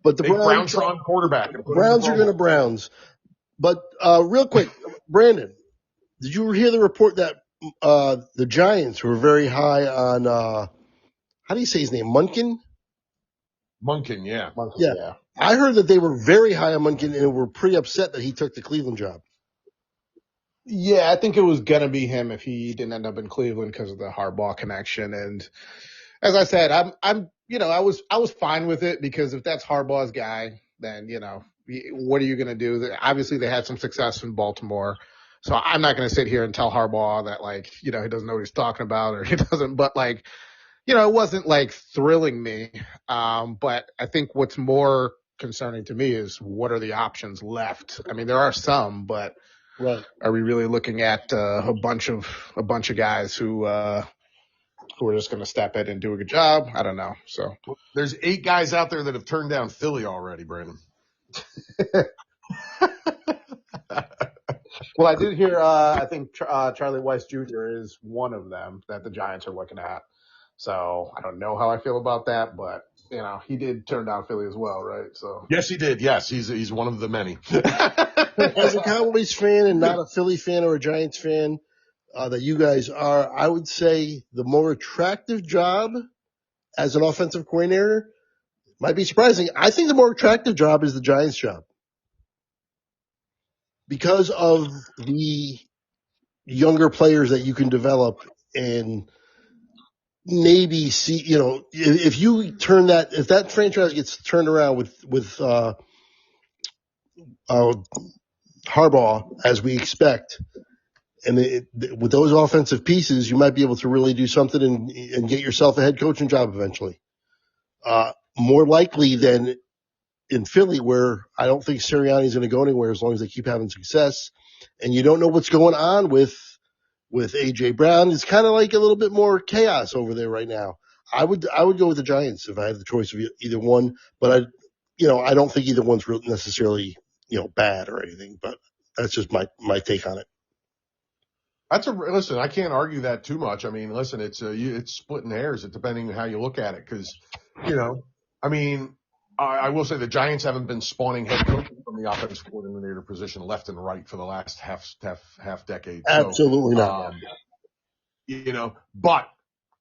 But the Browntron quarterback. Browns are going to Browns. But real quick, Brandon, did you hear the report that the Giants were very high on how do you say his name? Monken? Monken, yeah. Yeah. I heard that they were very high on Monken and were pretty upset that he took the Cleveland job. Yeah, I think it was gonna be him if he didn't end up in Cleveland because of the Harbaugh connection. And as I said, I was fine with it because if that's Harbaugh's guy, then what are you gonna do? Obviously, they had some success in Baltimore, so I'm not gonna sit here and tell Harbaugh that he doesn't know what he's talking about or he doesn't. But it wasn't thrilling me. But I think what's more concerning to me is what are the options left? I mean, there are some, but. Right. Are we really looking at a bunch of guys who are just going to step in and do a good job? I don't know. So there's 8 guys out there that have turned down Philly already, Brandon. Well, I did hear. I think Charlie Weiss Jr. is one of them that the Giants are looking at. So I don't know how I feel about that, but he did turn down Philly as well, right? So yes, he did. Yes, he's one of the many. As a Cowboys fan and not a Philly fan or a Giants fan that you guys are, I would say the more attractive job as an offensive coordinator might be surprising. I think the more attractive job is the Giants job because of the younger players that you can develop and maybe see, if that franchise gets turned around with Harbaugh, as we expect, and with those offensive pieces, you might be able to really do something and get yourself a head coaching job eventually. More likely than in Philly, where I don't think Sirianni is going to go anywhere as long as they keep having success. And you don't know what's going on with A.J. Brown. It's kind of like a little bit more chaos over there right now. I would go with the Giants if I had the choice of either one, but I don't think either one's necessarily bad or anything, but that's just my take on it. Listen, I can't argue that too much. I mean, it's splitting hairs depending on how you look at it. Cause, I will say the Giants haven't been spawning head coaches from the offensive coordinator position left and right for the last half decade. Absolutely So, not. But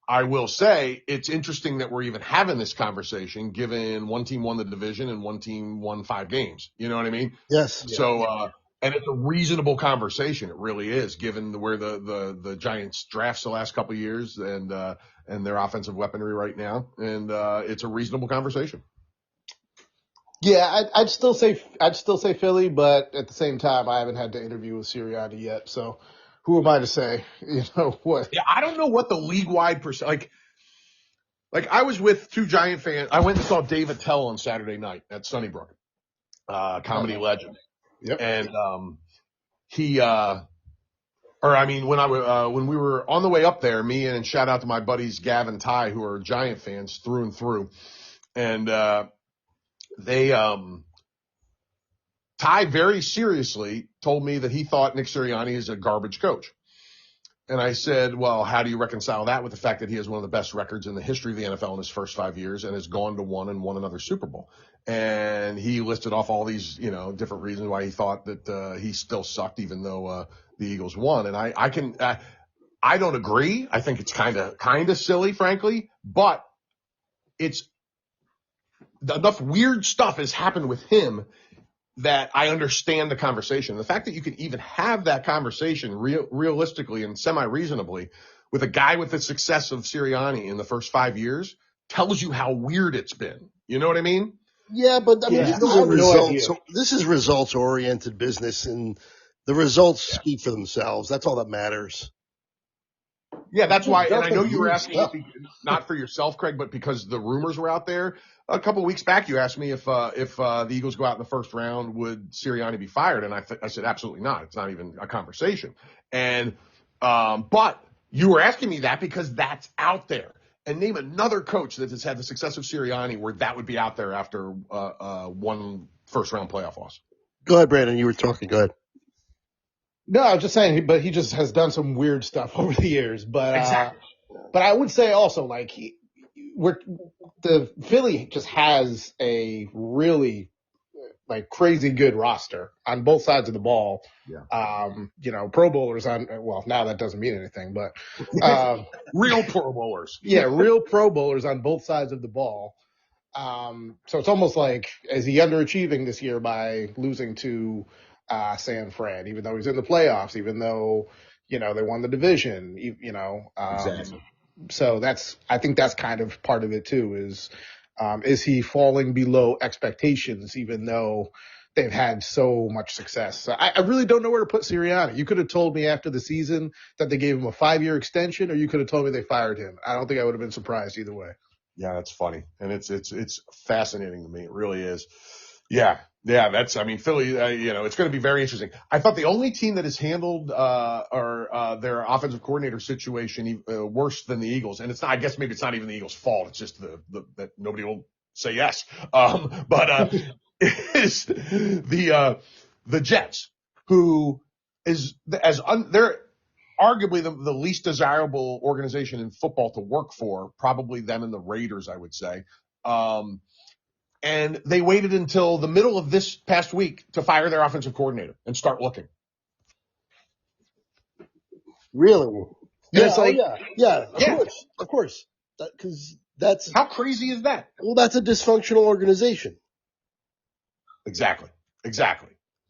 I will say it's interesting that we're even having this conversation, given one team won the division and one team won 5 games. You know what I mean? Yes. So, and it's a reasonable conversation. It really is, given where the Giants drafts the last couple of years and their offensive weaponry right now. And it's a reasonable conversation. Yeah, I'd still say Philly, but at the same time, I haven't had to interview with Sirianni yet. So who am I to say? What? Yeah, I don't know what the league-wide percent like I was with 2 Giant fans. I went and saw Dave Attell on Saturday night at Sunnybrook, comedy legend. Yep. And when we were on the way up there, me and shout out to my buddies Gav and Ty, who are Giant fans through and through, and Ty very seriously told me that he thought Nick Sirianni is a garbage coach. And I said, well, how do you reconcile that with the fact that he has one of the best records in the history of the NFL in his first 5 years and has gone to one another Super Bowl? And he listed off all these, different reasons why he thought that he still sucked even though the Eagles won. And I don't agree. I think it's kind of silly, frankly, but it's enough weird stuff has happened with him that I understand the conversation. The fact that you can even have that conversation realistically and semi-reasonably with a guy with the success of Sirianni in the first 5 years tells you how weird it's been. You know what I mean? Yeah, but this is results-oriented business, and the results speak for themselves. That's all that matters. Yeah, that's why. And I know you were asking not for yourself, Craig, but because the rumors were out there. A couple of weeks back, you asked me if the Eagles go out in the first round, would Sirianni be fired? And I said absolutely not. It's not even a conversation. And but you were asking me that because that's out there. And name another coach that has had the success of Sirianni where that would be out there after one first round playoff loss. Go ahead, Brandon. You were talking. Go ahead. No, I was just saying, but he just has done some weird stuff over the years. But exactly. But I would say also, the Philly just has a really crazy good roster on both sides of the ball. Yeah. Pro Bowlers now that doesn't mean anything, but real Pro Bowlers. Yeah, real Pro Bowlers on both sides of the ball. So it's almost like, is he underachieving this year by losing to San Fran, even though he's in the playoffs, even though, they won the division, Exactly. So I think that's kind of part of it too, is he falling below expectations, even though they've had so much success? So I really don't know where to put Sirianni. You could have told me after the season that they gave him a 5-year extension, or you could have told me they fired him. I don't think I would have been surprised either way. Yeah, that's funny. And it's fascinating to me. It really is. Yeah. Philly, it's going to be very interesting. I thought the only team that has handled their offensive coordinator situation worse than the Eagles, and it's not, I guess maybe it's not even the Eagles' fault. It's just that nobody will say yes. Is the Jets, who is they're arguably the least desirable organization in football to work for, probably them and the Raiders, I would say. And they waited until the middle of this past week to fire their offensive coordinator and start looking. Really? Yeah, yeah. Of course. Because that's how crazy is that? Well, that's a dysfunctional organization. Exactly.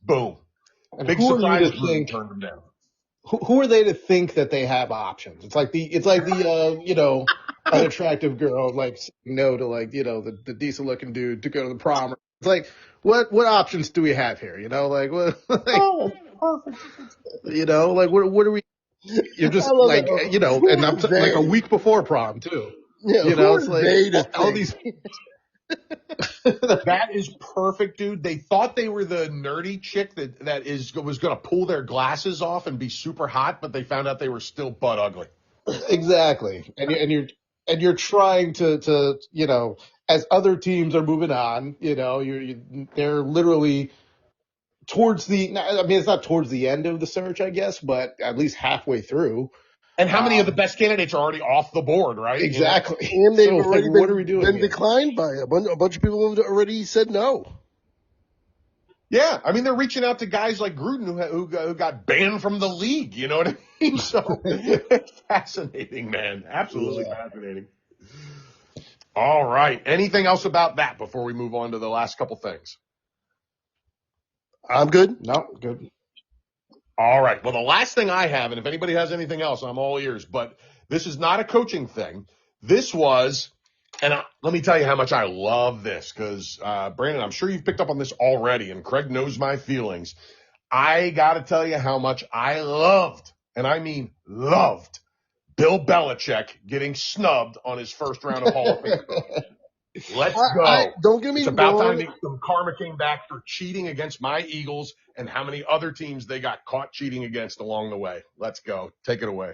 Boom. And big surprise to turned them down. Who are they to think that they have options? It's like the unattractive girl no to the decent looking dude to go to the prom. It's like, what options do we have here? What? What are we? You're just and I'm a week before prom too. Yeah, it's like all these. That is perfect, dude. They thought they were the nerdy chick that was going to pull their glasses off and be super hot, but they found out they were still butt ugly. Exactly, and you're trying to as other teams are moving on, they're literally towards the. I mean, it's not towards the end of the search, I guess, but at least halfway through. And how many of the best candidates are already off the board, right? Exactly. And they've So, already what are we doing been here? declined by a bunch of people have already said no. Yeah, I mean, they're reaching out to guys like Gruden who got banned from the league. You know what I mean? So it's fascinating, man. Absolutely fascinating. All right. Anything else about that before we move on to the last couple things? I'm good. No, good. All right. Well, the last thing I have, and if anybody has anything else, I'm all ears, but this is not a coaching thing. This was, let me tell you how much I love this because, Brandon, I'm sure you've picked up on this already, and Craig knows my feelings. I got to tell you how much I loved, and I mean loved, Bill Belichick getting snubbed on his first round of Hall of Fame. Let's go. Don't get me It's about wrong. time some karma came back for cheating against my Eagles and how many other teams they got caught cheating against along the way. Let's go. Take it away.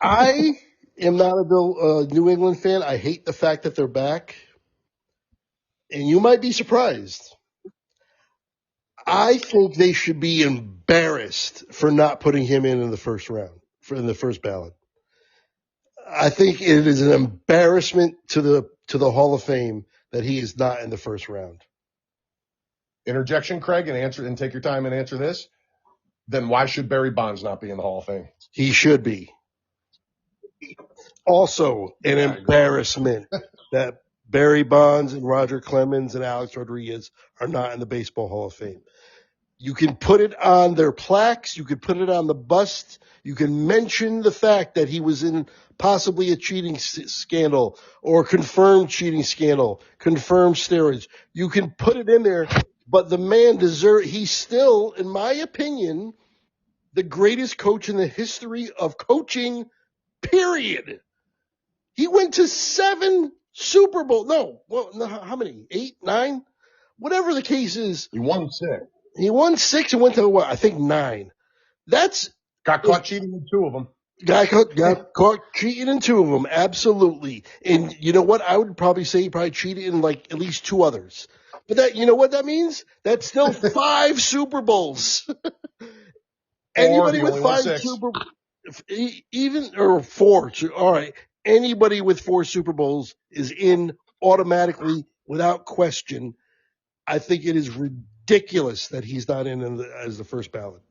I am not a New England fan. I hate the fact that they're back. And you might be surprised. I think they should be embarrassed for not putting him in the first round, in the first ballot. I think it is an embarrassment to the Hall of Fame that he is not in the first round. Interjection, Craig, and take your time and answer this. Then why should Barry Bonds not be in the Hall of Fame? He should be. Also, an embarrassment that Barry Bonds and Roger Clemens and Alex Rodriguez are not in the Baseball Hall of Fame. You can put it on their plaques. You can put it on the bust. You can mention the fact that he was in possibly a cheating scandal or confirmed cheating scandal, confirmed steroids. You can put it in there, but the man he's still, in my opinion, the greatest coach in the history of coaching, period. He went to 7 Super Bowl. No, how many? 8, 9? Whatever the case is. He won 6. He won 6 and went to, I think 9. Got caught cheating in 2 of them. Got caught cheating in 2 of them, absolutely. And you know what? I would probably say he probably cheated in like at least 2 others. But you know what that means? That's still 5 Super Bowls. Anybody with 5 Super Bowls, even, or 4, all right. Anybody with 4 Super Bowls is in automatically without question. I think it is ridiculous that he's not in as the first ballot.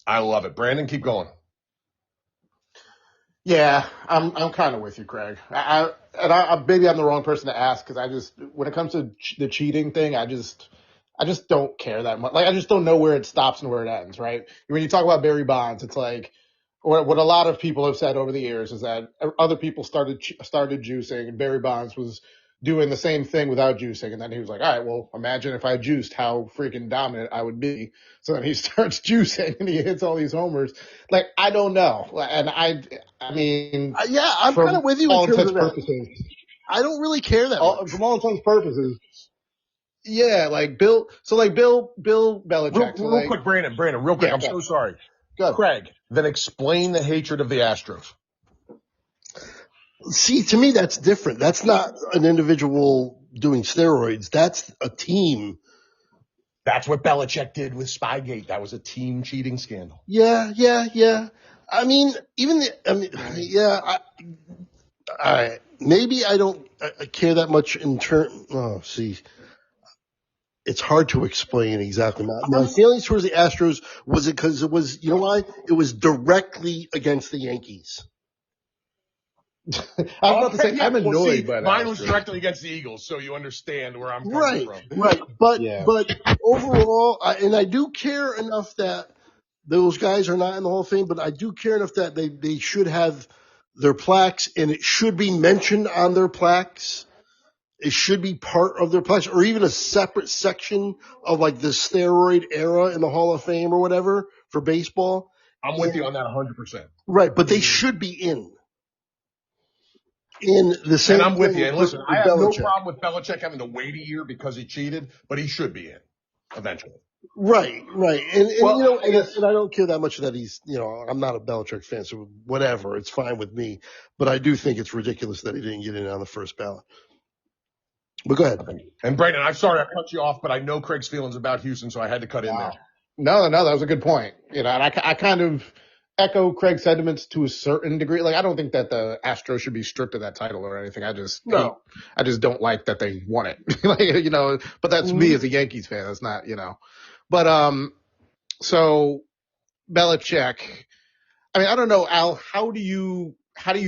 I love it. Brandon, keep going. Yeah, I'm kind of with you, Craig. Maybe I'm the wrong person to ask because when it comes to the cheating thing, I just don't care that much. Like, I just don't know where it stops and where it ends, right? When you talk about Barry Bonds, it's like, what a lot of people have said over the years is that other people started juicing, and Barry Bonds was doing the same thing without juicing. And then he was like, all right, well, imagine if I juiced, how freaking dominant I would be. So then he starts juicing and he hits all these homers. Like, I don't know. And I mean, yeah, I'm kind of with you in terms of that. I don't really care that much. From all intents and purposes. Yeah, like Bill Belichick. Real quick, Brandon, real quick. Yeah, I'm so sorry. Craig, then explain the hatred of the Astros. See, to me, that's different. That's not an individual doing steroids. That's a team. That's what Belichick did with Spygate. That was a team cheating scandal. Yeah. I mean, maybe I don't care that much in terms. Oh, see, it's hard to explain exactly. My feelings towards the Astros was it because it was, you know why? It was directly against the Yankees. I was about to say, I'm annoyed by that. Mine was directly against the Eagles, so you understand where I'm coming from. Right. But overall, I do care enough that those guys are not in the Hall of Fame, but I do care enough that they should have their plaques, and it should be mentioned on their plaques. It should be part of their plaques, or even a separate section of like the steroid era in the Hall of Fame or whatever for baseball. I'm with you on that 100%. Right, but they should be in the same. And I'm with you. And listen, I have no problem with Belichick having to wait a year because he cheated, but he should be in eventually. Right. And I don't care that much that he's, I'm not a Belichick fan, so whatever, it's fine with me. But I do think it's ridiculous that he didn't get in on the first ballot. But go ahead. And Brandon, I'm sorry I cut you off, but I know Craig's feelings about Houston, so I had to cut in there. No, that was a good point. And I kind of echo Craig's sentiments to a certain degree. Like, I don't think that the Astros should be stripped of that title or anything. I just don't like that they won it. Like, but that's me as a Yankees fan. That's not, but, so Belichick, I mean, I don't know, Al, how do you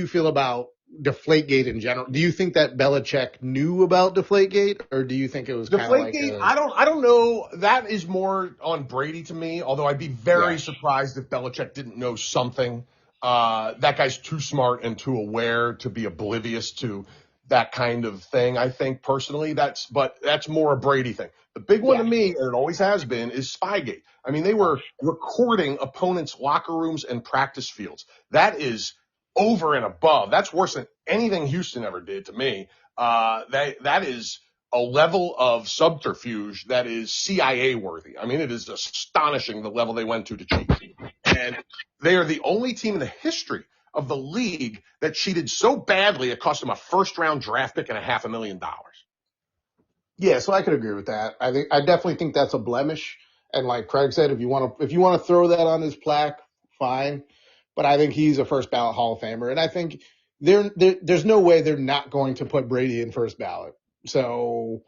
feel about Deflategate in general? Do you think that Belichick knew about Deflategate, or do you think it was kind of like I don't know. That is more on Brady to me, although I'd be very surprised if Belichick didn't know something. That guy's too smart and too aware to be oblivious to that kind of thing, I think, personally. That's more a Brady thing. The big one to me, and it always has been, is Spygate. I mean, they were recording opponents' locker rooms and practice fields. That is over and above. That's worse than anything Houston ever did to me. That is a level of subterfuge that is CIA worthy. I mean, it is astonishing the level they went to cheat. And they are the only team in the history of the league that cheated so badly it cost them a first-round draft pick and $500,000. Yeah, so I could agree with that. I definitely think that's a blemish. And like Craig said, if you want to throw that on his plaque, fine. But I think he's a first ballot Hall of Famer, and I think there's no way they're not going to put Brady in first ballot. So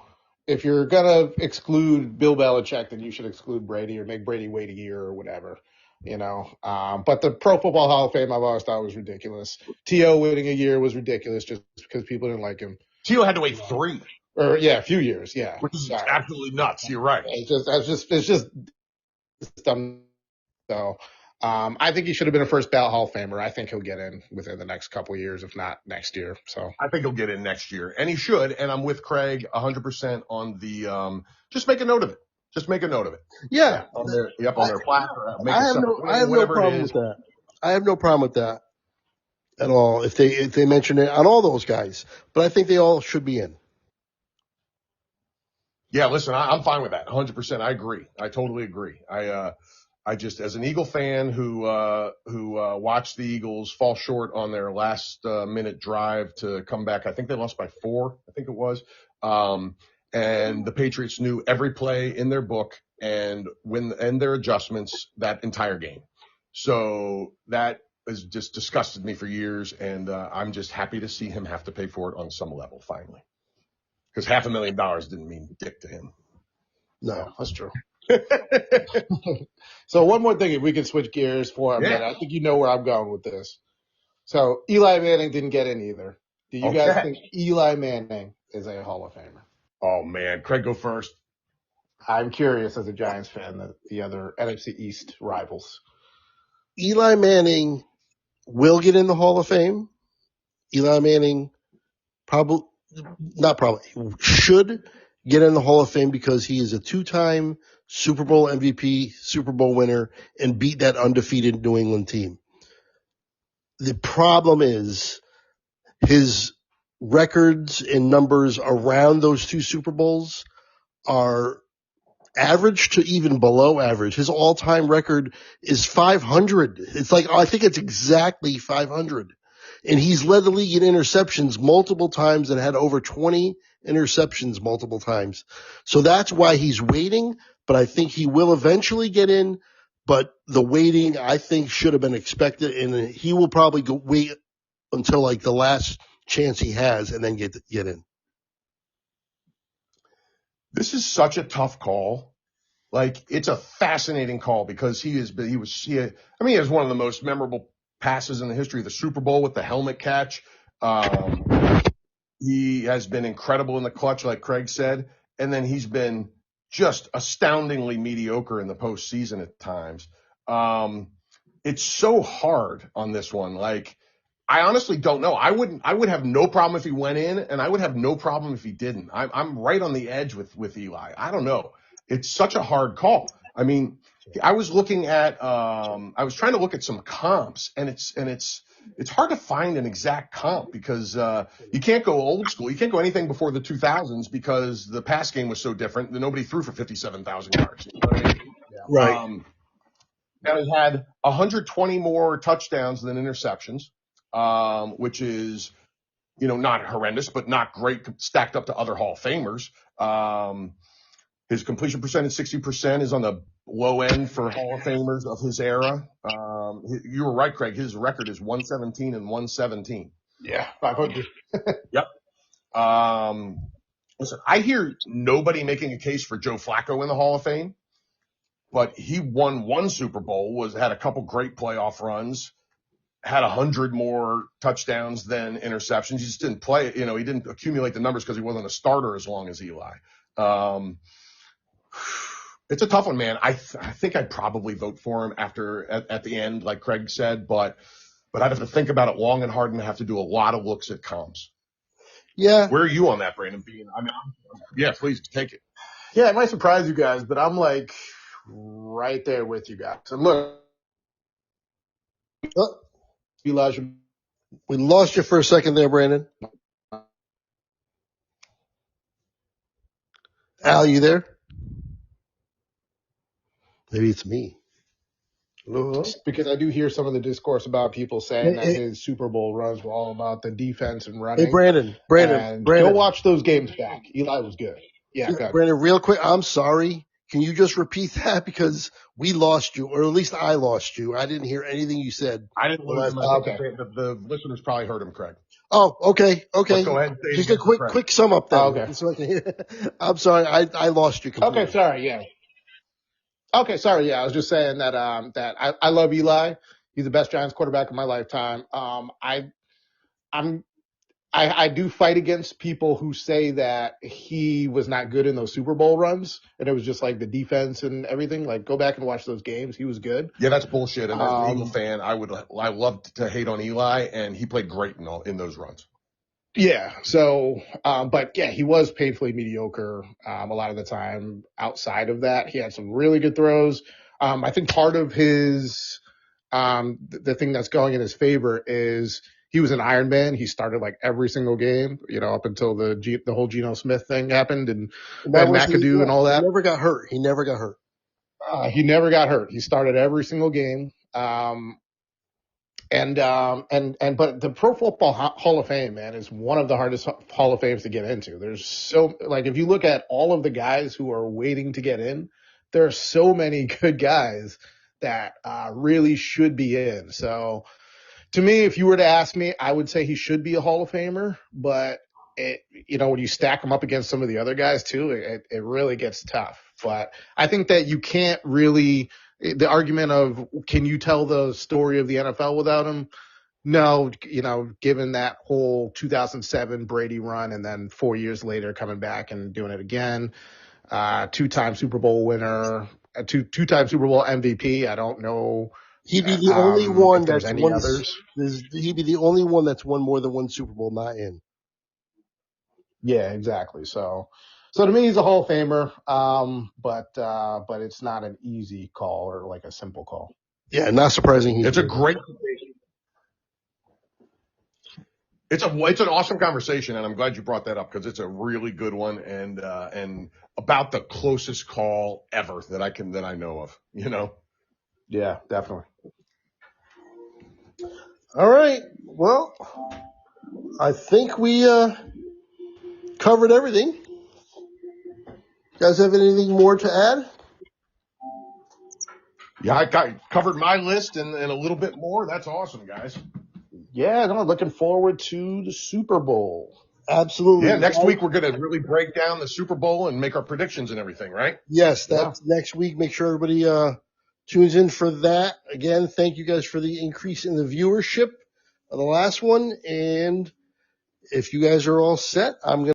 if you're gonna exclude Bill Belichick, then you should exclude Brady or make Brady wait a year or whatever. But the Pro Football Hall of Fame I've always thought was ridiculous. T.O. waiting a year was ridiculous just because people didn't like him. T.O. had to wait 3. A few years, yeah. Which is absolutely nuts. You're right. It's just dumb. So, I think he should have been a first ballot Hall of Famer. I think he'll get in within the next couple of years, if not next year. So I think he'll get in next year, and he should. And I'm with Craig 100% on the. Just make a note of it. Just make a note of it. Yeah. On their plaque. I have no problem with that. I have no problem with that at all. If they mention it on all those guys, but I think they all should be in. Yeah, listen, I'm fine with that. 100%. I agree. I totally agree. I just, as an Eagle fan who watched the Eagles fall short on their last minute drive to come back, I think they lost by 4, I think it was. And the Patriots knew every play in their book and their adjustments that entire game. So that has just disgusted me for years, and I'm just happy to see him have to pay for it on some level finally. Because $500,000 didn't mean dick to him. No, that's true. So one more thing, if we can switch gears for a minute. I think you know where I'm going with this. So Eli Manning didn't get in either. Do you guys think Eli Manning is a Hall of Famer? Oh, man. Craig, go first. I'm curious as a Giants fan, the other NFC East rivals. Eli Manning will get in the Hall of Fame. Eli Manning should get in the Hall of Fame because he is a 2-time Super Bowl MVP, Super Bowl winner, and beat that undefeated New England team. The problem is his records and numbers around those 2 Super Bowls are average to even below average. His all-time record is 500. It's like, I think it's exactly 500. And he's led the league in interceptions multiple times and had over 20 interceptions multiple times. So that's why he's waiting, but I think he will eventually get in. But the waiting, I think, should have been expected, and he will probably wait until like the last chance he has and then get in. This is such a tough call. Like, it's a fascinating call because he has one of the most memorable passes in the history of the Super Bowl with the helmet catch. He has been incredible in the clutch, like Craig said, and then he's been just astoundingly mediocre in the postseason at times. It's so hard on this one. Like, I honestly don't know. I would have no problem if he went in, and I would have no problem if he didn't. I'm right on the edge with Eli. I don't know. It's such a hard call. I mean, I was looking at, I was trying to look at some comps, and it's hard to find an exact comp because you can't go old school. You can't go anything before the 2000s because the pass game was so different that nobody threw for 57,000 yards. You know what I mean? Yeah. Right. Now he had 120 more touchdowns than interceptions, which is, not horrendous, but not great stacked up to other Hall of Famers. His completion percentage, 60%, is on the low end for Hall of Famers of his era. You were right, Craig. His record is 117-117. Yeah, 500. Yep. Listen, I hear nobody making a case for Joe Flacco in the Hall of Fame, but he won one Super Bowl, had a couple great playoff runs, had 100 more touchdowns than interceptions. He just didn't play, he didn't accumulate the numbers because he wasn't a starter as long as Eli. It's a tough one, man. I think I'd probably vote for him at the end, like Craig said, but I'd have to think about it long and hard and have to do a lot of looks at comps. Yeah. Where are you on that, Brandon? Yeah, please take it. Yeah, it might surprise you guys, but I'm like right there with you guys. And look, Elijah, we lost you for a second there, Brandon. Al, you there? Maybe it's me. Hello? Because I do hear some of the discourse about people saying that his Super Bowl runs were all about the defense and running. Hey, Brandon. Go watch those games back. Eli was good. Yeah, Brandon, real quick, I'm sorry. Can you just repeat that? Because we lost you, or at least I lost you. I didn't hear anything you said. I didn't lose him. Okay. The listeners probably heard him, Craig. Oh, okay. But go ahead. Just a quick sum up then. Okay. So I can hear. I'm sorry. I lost you completely. Okay, sorry. Yeah. Okay, sorry. Yeah, I was just saying that I love Eli. He's the best Giants quarterback of my lifetime. I do fight against people who say that he was not good in those Super Bowl runs, and it was just like the defense and everything. Like, go back and watch those games. He was good. Yeah, that's bullshit. And as an Eagle fan, I love to hate on Eli, and he played great in those runs. Yeah. So, but yeah, he was painfully mediocre a lot of the time. Outside of that, he had some really good throws. I think part of his the thing that's going in his favor is he was an Iron Man. He started like every single game, up until the whole Geno Smith thing happened and McAdoo and all that. He never got hurt. He never got hurt. He started every single game. But the Pro Football Hall of Fame, man, is one of the hardest Hall of Fames to get into. There's if you look at all of the guys who are waiting to get in, there are so many good guys that really should be in. So to me, if you were to ask me, I would say he should be a Hall of Famer, but when you stack him up against some of the other guys too, it really gets tough. But I think that you can't really, the argument of, can you tell the story of the NFL without him? No, given that whole 2007 Brady run and then 4 years later coming back and doing it again, two-time Super Bowl winner, two-time Super Bowl MVP. I don't know. He'd be the only one that's won. Others. He'd be the only one that's won more than one Super Bowl not in. Yeah, exactly. So to me, he's a Hall of Famer. But it's not an easy call or like a simple call. Yeah, not surprising. It's a great. It's an awesome conversation, and I'm glad you brought that up because it's a really good one and about the closest call ever that I know of. Yeah, definitely. All right. Well, I think we covered everything. You guys have anything more to add? Yeah, I covered my list and a little bit more. That's awesome, guys. Yeah, no, looking forward to the Super Bowl. Absolutely. Yeah, next week we're going to really break down the Super Bowl and make our predictions and everything, right? Yes, that's next week. Make sure everybody tunes in for that. Again, thank you guys for the increase in the viewership of the last one. And if you guys are all set, I'm going to